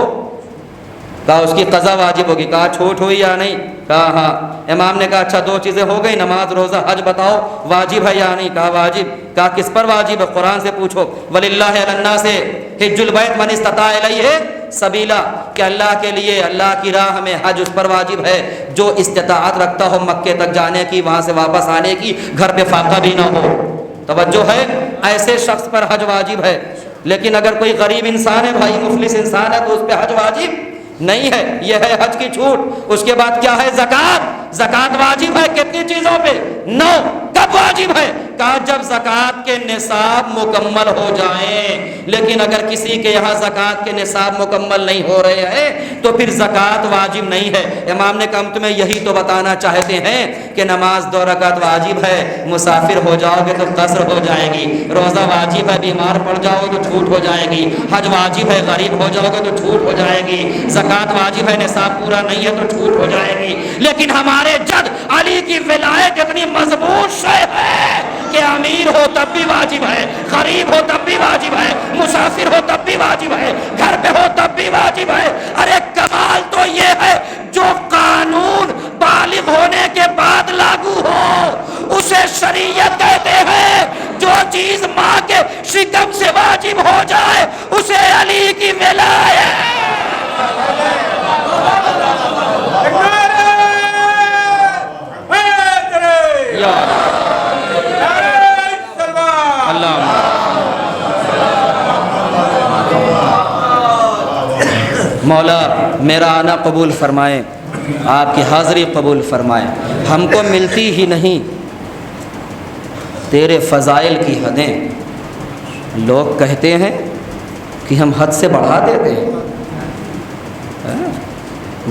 کہا اس کی قضا واجب ہوگی. کہا چھوٹ ہوئی یا نہیں؟ کہا ہاں. امام نے کہا اچھا 2 چیزیں ہو گئی، نماز، روزہ، حج بتاؤ واجب ہے یا نہیں؟ کہا واجب. کہا کس پر واجب ہے؟ قرآن سے پوچھو. وَلِلَّهِ عَلَى النَّاسِ حِجُّ الْبَيْتِ مَنِ اسْتَطَاعَ إِلَيْهِ سَبِيلًا. کہ اللہ کے لیے، اللہ کی راہ میں حج اس پر واجب ہے جو استطاعت رکھتا ہو مکے تک جانے کی، وہاں سے واپس آنے کی، گھر پہ فاقہ بھی نہ ہو. توجہ ہے، ایسے شخص پر حج واجب ہے. لیکن اگر کوئی غریب انسان ہے بھائی، مفلس انسان ہے، تو اس پہ حج واجب نہیں ہے. یہ ہے حج کی چھوٹ. اس کے بعد کیا ہے؟ زکوٰۃ. زکوٰۃ واجب ہے کتنی چیزوں پہ؟ 9. کب واجب ہے؟ کہا جب زکوٰۃ کے نصاب مکمل ہو جائیں۔ لیکن اگر کسی کے یہاں زکوٰۃ کے نصاب مکمل نہیں ہو رہے ہیں تو پھر زکوٰۃ واجب نہیں ہے۔ امام نے کہا ہم تمہیں یہی تو بتانا چاہتے ہیں کہ نماز 2 رکعت واجب ہے، مسافر ہو جاؤ گے تو قصر ہو جائے گی، روزہ واجب ہے، بیمار پڑ جاؤ تو چھوٹ ہو جائے گی، حج واجب ہے، غریب ہو جاؤ گے تو چھوٹ ہو جائے گی، زکوٰۃ واجب ہے، نصاب پورا نہیں ہے تو چھوٹ ہو جائے گی۔ لیکن ہمارے جد علی کی ولایت اتنی مضبوط شے ہے کہ امیر ہو تب بھی واجب ہے، غریب ہو تب بھی واجب ہے، مسافر ہو تب بھی واجب ہے، گھر پہ ہو تب بھی واجب ہے۔ ارے کمال تو یہ ہے جو قانون بالغ ہونے کے بعد لاگو ہو اسے شریعت کہتے ہیں، جو چیز ماں کے شکم سے واجب ہو جائے اسے علی کی ولایت۔ مولا میرا آنا قبول فرمائیں، آپ کی حاضری قبول فرمائیں۔ ہم کو ملتی ہی نہیں تیرے فضائل کی حدیں، لوگ کہتے ہیں کہ ہم حد سے بڑھا دیتے ہیں،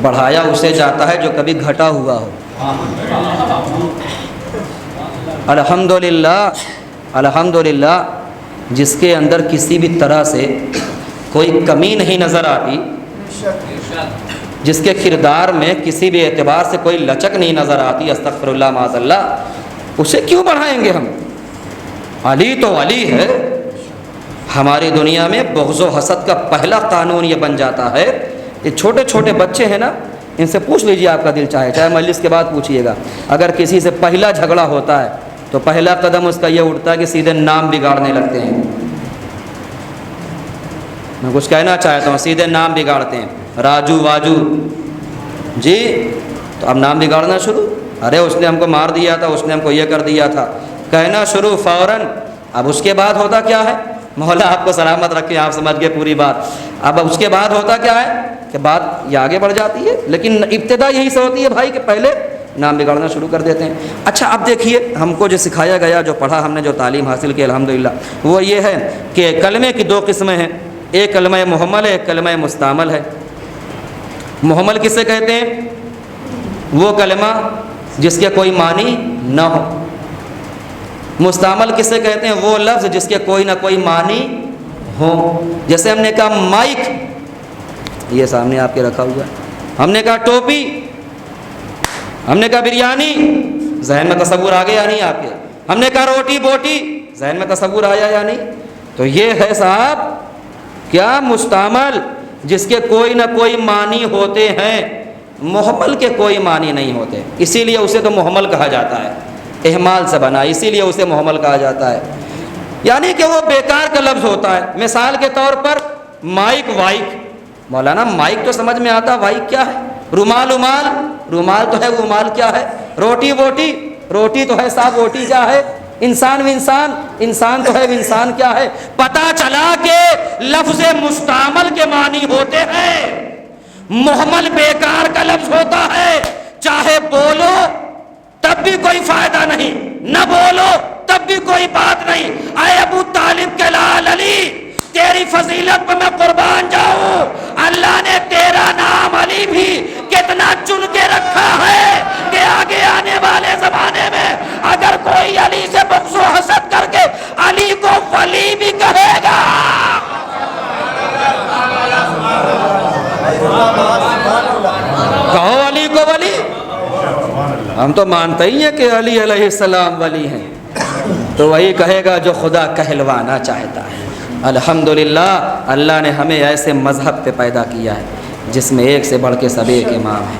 بڑھایا اسے جاتا ہے جو کبھی گھٹا ہوا ہو۔ الحمدللہ الحمدللہ جس کے اندر کسی بھی طرح سے کوئی کمی نہیں نظر آتی، جس کے کردار میں کسی بھی اعتبار سے کوئی لچک نہیں نظر آتی، استغفر اللہ معاذ اللہ، اسے کیوں بڑھائیں گے ہم؟ علی تو علی ہے۔ ہماری دنیا میں بغض و حسد کا پہلا قانون یہ بن جاتا ہے، یہ چھوٹے چھوٹے بچے ہیں نا، ان سے پوچھ لیجیے آپ کا دل چاہے مجلس کے بعد پوچھیے گا، اگر کسی سے پہلا جھگڑا ہوتا ہے تو پہلا قدم اس کا یہ اٹھتا ہے کہ سیدھے نام بگاڑنے لگتے ہیں۔ میں کچھ کہنا چاہتا ہوں، سیدھے نام بگاڑتے ہیں، راجو واجو جی، تو اب نام بگاڑنا شروع، ارے اس نے ہم کو مار دیا تھا، اس نے ہم کو یہ کر دیا تھا، کہنا شروع فوراً۔ اب اس کے بعد ہوتا کیا ہے؟ مولا آپ کو سلامت رکھے، آپ سمجھ گئے پوری بات۔ اب اس کے بعد ہوتا کیا ہے کہ بات یہ آگے بڑھ جاتی ہے، لیکن ابتدا یہی سے ہوتی ہے بھائی کہ پہلے نام بگاڑنا شروع کر دیتے ہیں۔ اچھا اب دیکھیے ہم کو جو سکھایا گیا، جو پڑھا ہم نے، جو تعلیم حاصل کی الحمدللہ، وہ یہ ہے کہ کلمے کی 2 قسمیں ہیں، ایک کلمہ محمل ہے، ایک کلمہ مستعمل ہے۔ محمل کسے کہتے ہیں؟ وہ کلمہ جس کے کوئی معنی نہ ہو۔ مستعمل کسے کہتے ہیں؟ وہ لفظ جس کے کوئی نہ کوئی معنی ہو۔ جیسے ہم نے کہا مائک، یہ سامنے آپ کے رکھا ہوا ہے، ہم نے کہا ٹوپی، ہم نے کہا بریانی، ذہن میں تصور آ گیا یا نہیں آپ کے؟ ہم نے کہا روٹی بوٹی، ذہن میں تصور آیا یا نہیں؟ تو یہ ہے صاحب کیا؟ مستعمل، جس کے کوئی نہ کوئی معنی ہوتے ہیں، محمل کے کوئی معنی نہیں ہوتے، اسی لیے اسے تو محمل کہا جاتا ہے، اہمال سے بنا، اسی لیے اسے محمل کہا جاتا ہے، یعنی کہ وہ بیکار کا لفظ ہوتا ہے۔ مثال کے طور پر مائک وائک، مولانا مائک تو سمجھ میں آتا، وائک کیا ہے؟ رومال امال، رومال تو ہے، وہ امال کیا ہے؟ روٹی بوٹی، روٹی تو ہے صاحب، روٹی کیا ہے؟ انسان و انسان، انسان تو ہے، انسان کیا ہے؟ پتہ چلا کہ لفظ مستعمل کے معنی ہوتے ہیں، محمل بیکار کا لفظ ہوتا ہے، چاہے بولو تب بھی کوئی فائدہ نہیں، نہ بولو تب بھی کوئی بات نہیں۔ اے ابو طالب کے لال علی، تیری فضیلت پہ میں قربان جاؤں، اللہ نے تیرا نام علی بھی کتنا چن کے رکھا ہے کہ آگے آنے والے زمانے میں اگر کوئی علی سے بغض و حسد کر کے علی کو ولی بھی کہے گا، کہو علی کو ولی۔ ہم تو مانتے ہی ہیں کہ علی علیہ السلام ولی ہیں، تو وہی کہے گا جو خدا کہلوانا چاہتا ہے۔ الحمدللہ اللہ نے ہمیں ایسے مذہب پہ پیدا کیا ہے جس میں ایک سے بڑھ کے سب ایک امام ہے،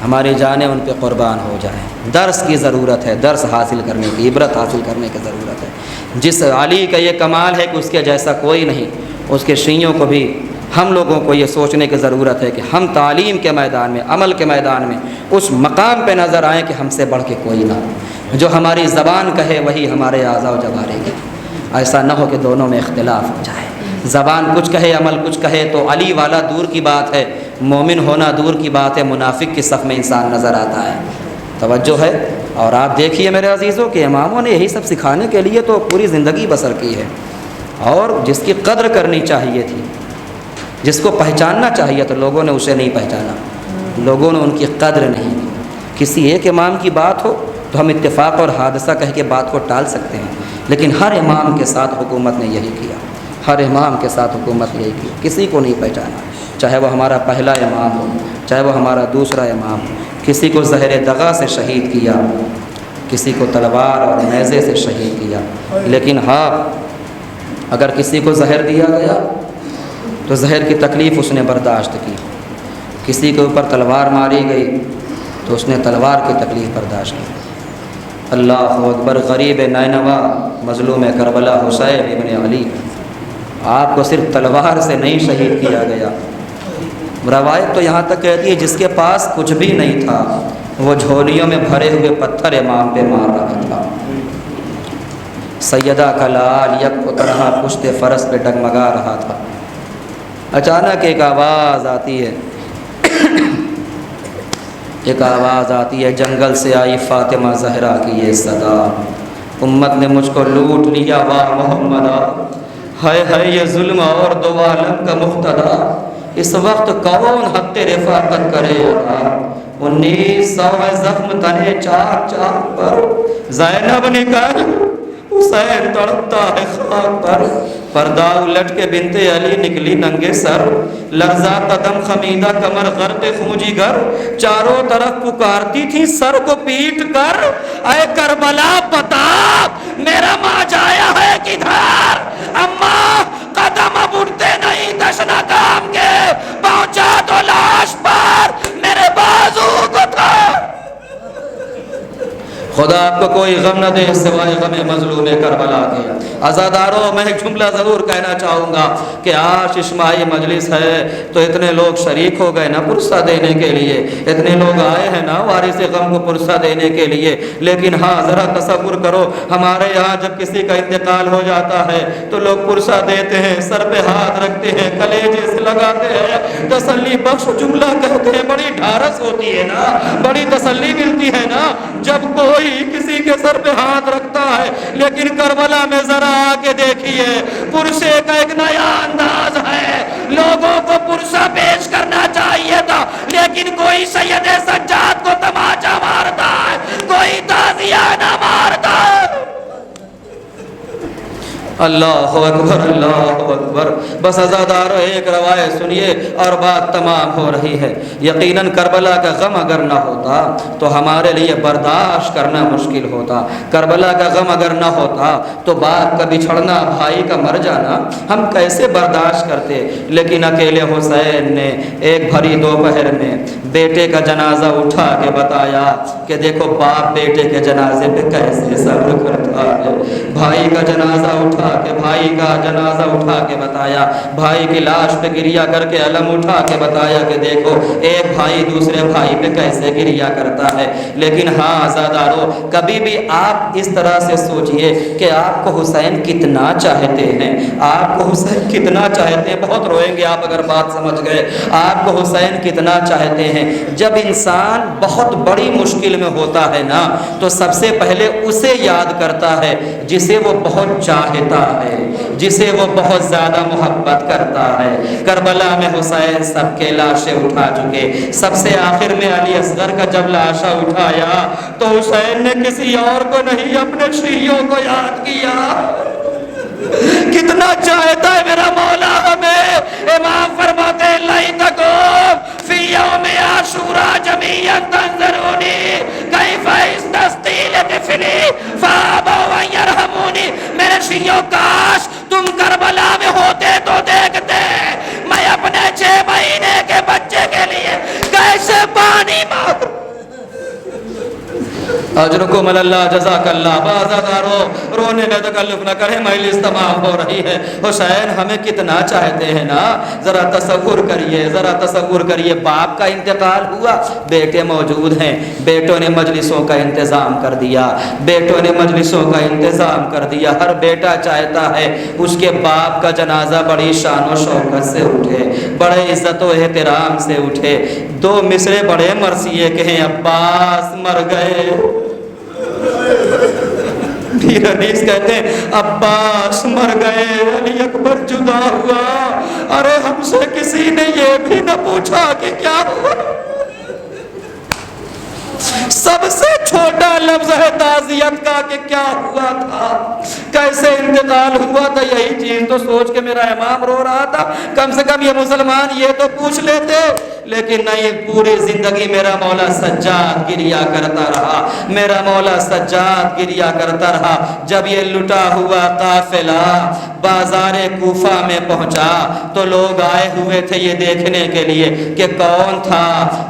ہماری جانیں ان پہ قربان ہو جائیں۔ درس کی ضرورت ہے، درس حاصل کرنے کی، عبرت حاصل کرنے کی ضرورت ہے۔ جس علی کا یہ کمال ہے کہ اس کے جیسا کوئی نہیں، اس کے شیعوں کو بھی ہم لوگوں کو یہ سوچنے کی ضرورت ہے کہ ہم تعلیم کے میدان میں، عمل کے میدان میں اس مقام پہ نظر آئیں کہ ہم سے بڑھ کے کوئی نہ ہو، جو ہماری زبان کہے وہی ہمارے اعضاء و جوارح کے، ایسا نہ ہو کہ دونوں میں اختلاف ہو جائے، زبان کچھ کہے عمل کچھ کہے۔ تو علی والا دور کی بات ہے، مومن ہونا دور کی بات ہے، منافق کی صف میں انسان نظر آتا ہے۔ توجہ ہے؟ اور آپ دیکھیے میرے عزیزوں کہ اماموں نے یہی سب سکھانے کے لیے تو پوری زندگی بسر کی ہے، اور جس کی قدر کرنی چاہیے تھی، جس کو پہچاننا چاہیے تو لوگوں نے اسے نہیں پہچانا، لوگوں نے ان کی قدر نہیں کی۔ کسی ایک امام کی بات ہو تو ہم اتفاق اور حادثہ کہہ کے بات کو ٹال سکتے ہیں، لیکن ہر امام کے ساتھ حکومت نے یہی کیا، ہر امام کے ساتھ حکومت نے یہی کیا، کسی کو نہیں پہچانا، چاہے وہ ہمارا پہلا امام ہو، چاہے وہ ہمارا دوسرا امام ہو۔ کسی کو زہر دغا سے شہید کیا، کسی کو تلوار اور نیزے سے شہید کیا، لیکن ہاں اگر کسی کو زہر دیا گیا تو زہر کی تکلیف اس نے برداشت کی، کسی کے اوپر تلوار ماری گئی تو اس نے تلوار کی تکلیف برداشت کی۔ اللہ اکبر۔ غریب نینوا مظلوم کربلا حسین ابن علی، آپ کو صرف تلوار سے نہیں شہید کیا گیا، روایت تو یہاں تک کہتی ہے جس کے پاس کچھ بھی نہیں تھا وہ جھولیوں میں بھرے ہوئے پتھر امام پہ مار رہا تھا۔ سیدہ کا لال یک اترا پشت فرس پہ ڈگمگا رہا تھا۔ اچانک ایک آواز آتی ہے، ایک آواز آتی ہے، جنگل سے آئی فاطمہ زہرا کی یہ صدا، امت نے مجھ کو لوٹ لیا واہ محمدہ، ہے یہ ظلم اور دو عالم کا مقتدا، اس وقت کون حق رفاقت کرے گا، 1900 زخم تنے چار چار پر، زینب نے کہا حسین تڑپتا ہے خاک پر، پردہ الٹ کے بنت علی نکلی ننگے سر، لرزا قدم خمیدہ کمر غرق خونجی گر، چاروں طرف پکارتی تھی سر کو پیٹ کر، اے کربلا بتا میرا ماں جایا ہے کدھر، اماں قدم اب اٹھتے نہیں دشنا کام کے، پہنچا تو لاش پر میرے بازو کو تھا۔ خدا آپ کو کوئی غم نہ دے سوائے غم مظلوم کربلا کے۔ عزاداروں میں ایک جملہ ضرور کہنا چاہوں گا کہ آج اجتماعی مجلس ہے تو اتنے لوگ شریک ہو گئے نا پرسہ دینے کے لیے، اتنے لوگ آئے ہیں نا وارث غم کو پرسہ دینے کے لیے، لیکن ہاں ذرا تصور کرو ہمارے یہاں جب کسی کا انتقال ہو جاتا ہے تو لوگ پرسہ دیتے ہیں، سر پہ ہاتھ رکھتے ہیں، کلیجے سے لگاتے ہیں، تسلی بخش جملہ کہتے ہیں، بڑی ڈھارس ہوتی ہے نا، بڑی تسلی ملتی ہے نا جب کوئی کسی کے سر پہ ہاتھ رکھتا ہے۔ لیکن کربلا میں ذرا آ کے دیکھیے پرسے کا ایک نیا انداز ہے، لوگوں کو پرسہ پیش کرنا چاہیے تھا لیکن کوئی سید سجاد کو تماچا مارتا ہے، کوئی تعزیہ نہ مارتا ہے۔ اللہ اکبر اللہ اکبر۔ بس عزادارو ایک روایت سنیے اور بات تمام ہو رہی ہے۔ یقیناً کربلا کا غم اگر نہ ہوتا تو ہمارے لیے برداشت کرنا مشکل ہوتا، کربلا کا غم اگر نہ ہوتا تو باپ کا بچھڑنا، بھائی کا مر جانا ہم کیسے برداشت کرتے، لیکن اکیلے حسین نے ایک بھری دوپہر میں بیٹے کا جنازہ اٹھا کے بتایا کہ دیکھو باپ بیٹے کے جنازے پہ کیسے صبر کرتا ہے، بھائی کا جنازہ اٹھا کے، بھائی کا جنازہ اٹھا کے بتایا، بھائی کی لاش پہ گریا کر کے علم اٹھا کے بتایا کہ دیکھو ایک بھائی دوسرے بھائی پہ کیسے گریا کرتا ہے۔ لیکن ہاں عزادارو کبھی بھی آپ اس طرح سے سوچئے کہ آپ کو حسین کتنا چاہتے ہیں، آپ کو حسین کتنا چاہتے ہیں، بہت روئیں گے آپ اگر بات سمجھ گئے، آپ کو حسین کتنا چاہتے ہیں۔ جب انسان بہت بڑی مشکل میں ہوتا ہے نا تو سب سے پہلے اسے یاد کرتا ہے جسے وہ بہت چاہتا ہے، جسے وہ بہت زیادہ محبت کرتا ہے۔ کربلا میں حسین سب کے لاشیں اٹھا چکے، سب سے آخر میں علی اصغر کا جب لاشا اٹھایا تو حسین نے کسی اور کو نہیں اپنے شیعوں کو یاد کیا۔ کتنا چاہتا ہے میرا مولا ہمیں، امام فرماتے ہیں لیتکم فی یوم عاشوراء جمیعا تنظرونی کیف استسقی لطفلی فابوا ان یرحمونی، میرے شیعوں کاش تم کربلا میں ہوتے تو دیکھتے میں اپنے 6 مہینے کے بچے کے لیے کیسے پانی مانگ۔ اجرکم اللہ جزاک اللہ۔ بازادارو رونے میں تکلف نہ کریں، مجلس تمام ہو رہی ہے۔ حسین ہمیں کتنا چاہتے ہیں نا، ذرا تصور کریے، ذرا تصور کریے، باپ کا انتقال ہوا، بیٹے موجود ہیں، بیٹوں نے مجلسوں کا انتظام کر دیا، بیٹوں نے مجلسوں کا انتظام کر دیا۔ ہر بیٹا چاہتا ہے اس کے باپ کا جنازہ بڑی شان و شوکت سے اٹھے، بڑے عزت و احترام سے اٹھے۔ 2 مصرے بڑے مرثیے کہیں، عباس مر گئے پیر انیس کہتے ہیں عباس مر گئے، علی اکبر جدا ہوا، ارے ہم سے کسی نے یہ بھی نہ پوچھا کہ کیا ہوا۔ سب سے چھوٹا لفظ ہے تعزیت کا کہ کیا ہوا تھا، کیسے انتقال ہوا تھا، یہی چیز تو سوچ کے میرا امام رو رہا تھا، کم سے کم یہ مسلمان یہ تو پوچھ لیتے، لیکن نہیں، پوری زندگی میرا مولا سجاد گریا کرتا رہا، میرا مولا سجاد گریا کرتا رہا۔ جب یہ لٹا ہوا قافلہ بازار کوفہ میں پہنچا تو لوگ آئے ہوئے تھے یہ دیکھنے کے لیے کہ کون تھا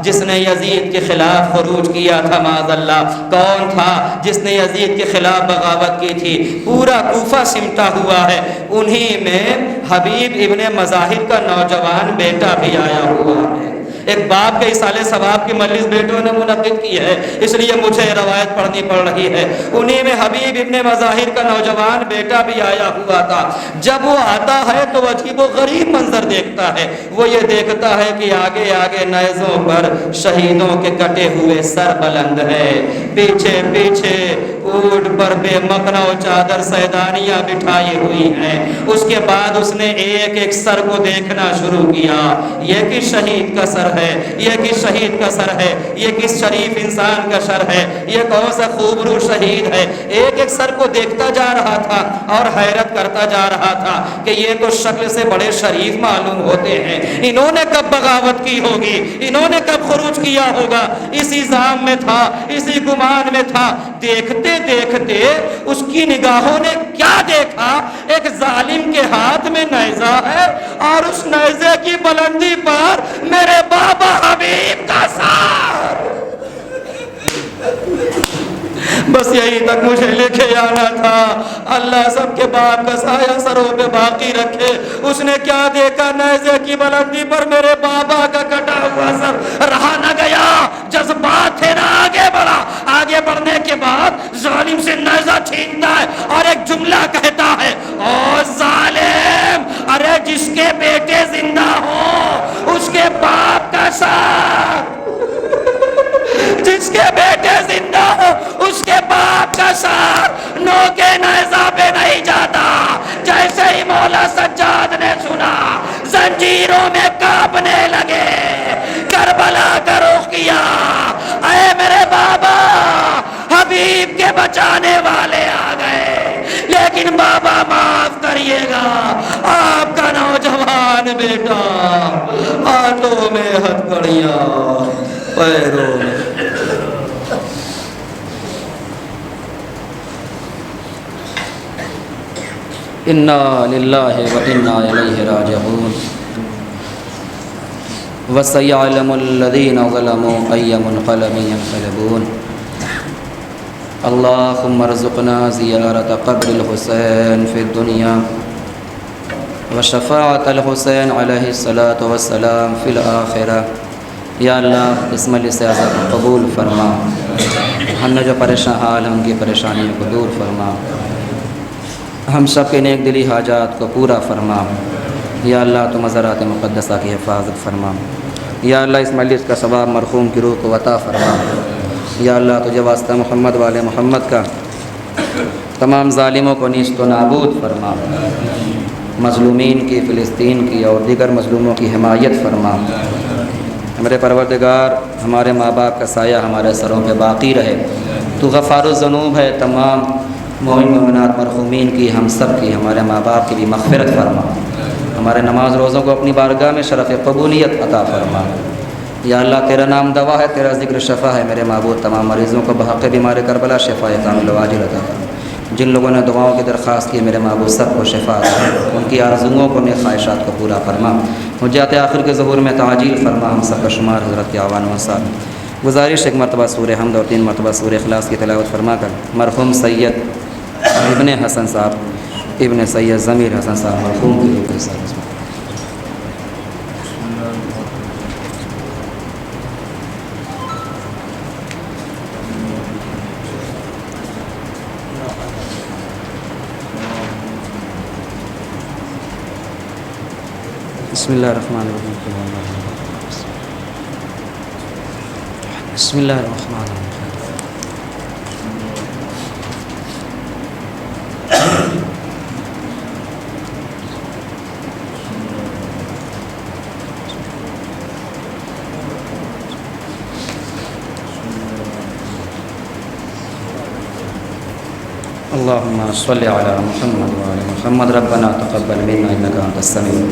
جس نے یزید کے خلاف خروج کیا تھا، معاذ اللہ، کون تھا جس نے یزید کے خلاف بغاوت کی تھی، پورا کوفہ سمٹا ہوا ہے۔ انہی میں حبیب ابن مظاہر کا نوجوان بیٹا بھی آیا ہوا ہے۔ ایک باپ کے اصالے ثواب کی مجلس بیٹوں نے منعقد کی ہے، اس لیے مجھے روایت پڑھنی پڑ رہی ہے۔ انہی میں حبیب ابن مظاہر کا نوجوان بیٹا بھی آیا ہوا تھا۔ جب وہ آتا ہے تو عجیب و غریب منظر دیکھتا ہے، وہ یہ دیکھتا ہے کہ آگے آگے نیزوں پر شہیدوں کے کٹے ہوئے سر بلند ہے، پیچھے پیچھے اونٹ پر بے مکنا و چادر سیدانیاں بٹھائی ہوئی ہیں۔ اس کے بعد اس نے ایک ایک سر کو دیکھنا شروع کیا، یہ کس شہید کا سر ہے، یہ کس شہید کا سر ہے، یہ کس شریف انسان کا سر ہے، یہ کون سا خوبرو شہید ہے۔ ایک ایک سر کو دیکھتا جا رہا تھا اور حیرت کرتا جا رہا تھا کہ یہ تو شکل سے بڑے شریف معلوم ہوتے ہیں، انہوں نے کب بغاوت کی ہوگی، انہوں نے کب خروج کیا ہوگا، اسی ظام میں تھا، اسی گمان میں تھا۔ دیکھتے دیکھتے اس کی نگاہوں نے کیا دیکھا، ایک ظالم کے ہاتھ میں نیزہ ہے اور اس نیزے کی بلندی پر میرے بابا حبیب کا سر۔ بس یہی تک مجھے لے کے آنا تھا، اللہ سب کے باپ کا سایہ سروں پہ باقی رکھے۔ اس نے کیا دیکھا، نیزے کی بلندی پر میرے بابا کا کٹا ہوا سر۔ رہا نہ گیا، جذبات تھے نہ آگے بڑھا۔ آگے بڑھنے کے بعد ظالم سے نیزہ چھینتا ہے اور ایک جملہ کہتا ہے، او ظالم، ارے جس کے بیٹے زندہ ہو اس کے باپ کا سر، جس کے بیٹے زندہ ہو اس کے باپ کا سر نو کے نیزہ پہ نہیں جاتا۔ جیسے ہی مولا سجاد نے سنا، زنجیروں میں کانپنے لگے، کربلا کا رخ کیا۔ اے میرے بابا، حبیب کے بچانے والے آ گئے، لیکن بابا معاف کریے گا، آپ کا نوجوان بیٹا ہاتھوں میں ہتھکڑیاں، پیروں میں۔ انا للہ و انا الیہ راجعون وسیعلم الذین ظلموا ای منقلب ینقلبون۔ اللہم ارزقنا زیارت قبر الحسین فی الدنیا وشفاعت الحسین علیہ الصلاۃ والسلام فی الآخرہ۔ یا اللہ اس مجلس سے عزت قبول فرما، ہم نے جو پریشان حال ہم کی پریشانیوں کو دور فرما، ہم سب کے نیک دلی حاجات کو پورا فرما۔ یا اللہ تو مزارات مقدسہ کی حفاظت فرما۔ یا اللہ اس مجلس کا ثواب مرحوم کی روح کو عطا فرما۔ یا اللہ تجھے واسطہ محمد والے محمد کا تمام ظالموں کو نیست و نابود فرما، مظلومین کی، فلسطین کی اور دیگر مظلوموں کی حمایت فرما۔ ہمارے پروردگار ہمارے ماں باپ کا سایہ ہمارے سروں پہ باقی رہے۔ تو غفار الذنوب ہے، تمام مومن مومنات مرحومین کی، ہم سب کی، ہمارے ماں باپ کی بھی مغفرت فرما۔ ہمارے نماز روزوں کو اپنی بارگاہ میں شرف قبولیت عطا فرما۔ یا اللہ تیرا نام دوا ہے، تیرا ذکر شفا ہے، میرے معبود تمام مریضوں کو بحق بیمار کربلا شفا کامل و عاجل عطا فرما۔ جن لوگوں نے دعاؤں کی درخواست کی میرے معبود سب کو شفا عطا، ان کی آرزوؤں کو، نیک خواہشات کو پورا فرما۔ حجات آخر کے ظہور میں تعجیل فرما، ہم سب کا شمار حضرت کے آوان و صاحب۔ گزارش ایک مرتبہ سورہ حمد اور 3 مرتبہ سورہ اخلاص کی تلاوت فرما کر مرحوم سید ابن حسن صاحب، ابن سید ضمیر حسن صاحب مرحوم کی روح کے ساتھ بسم اللہ الرحمن الرحیم۔ بسم اللہ الرحمن الرحیم۔ اللهم صل على محمد وعلى محمد ربنا تقبل منا انك انت السميع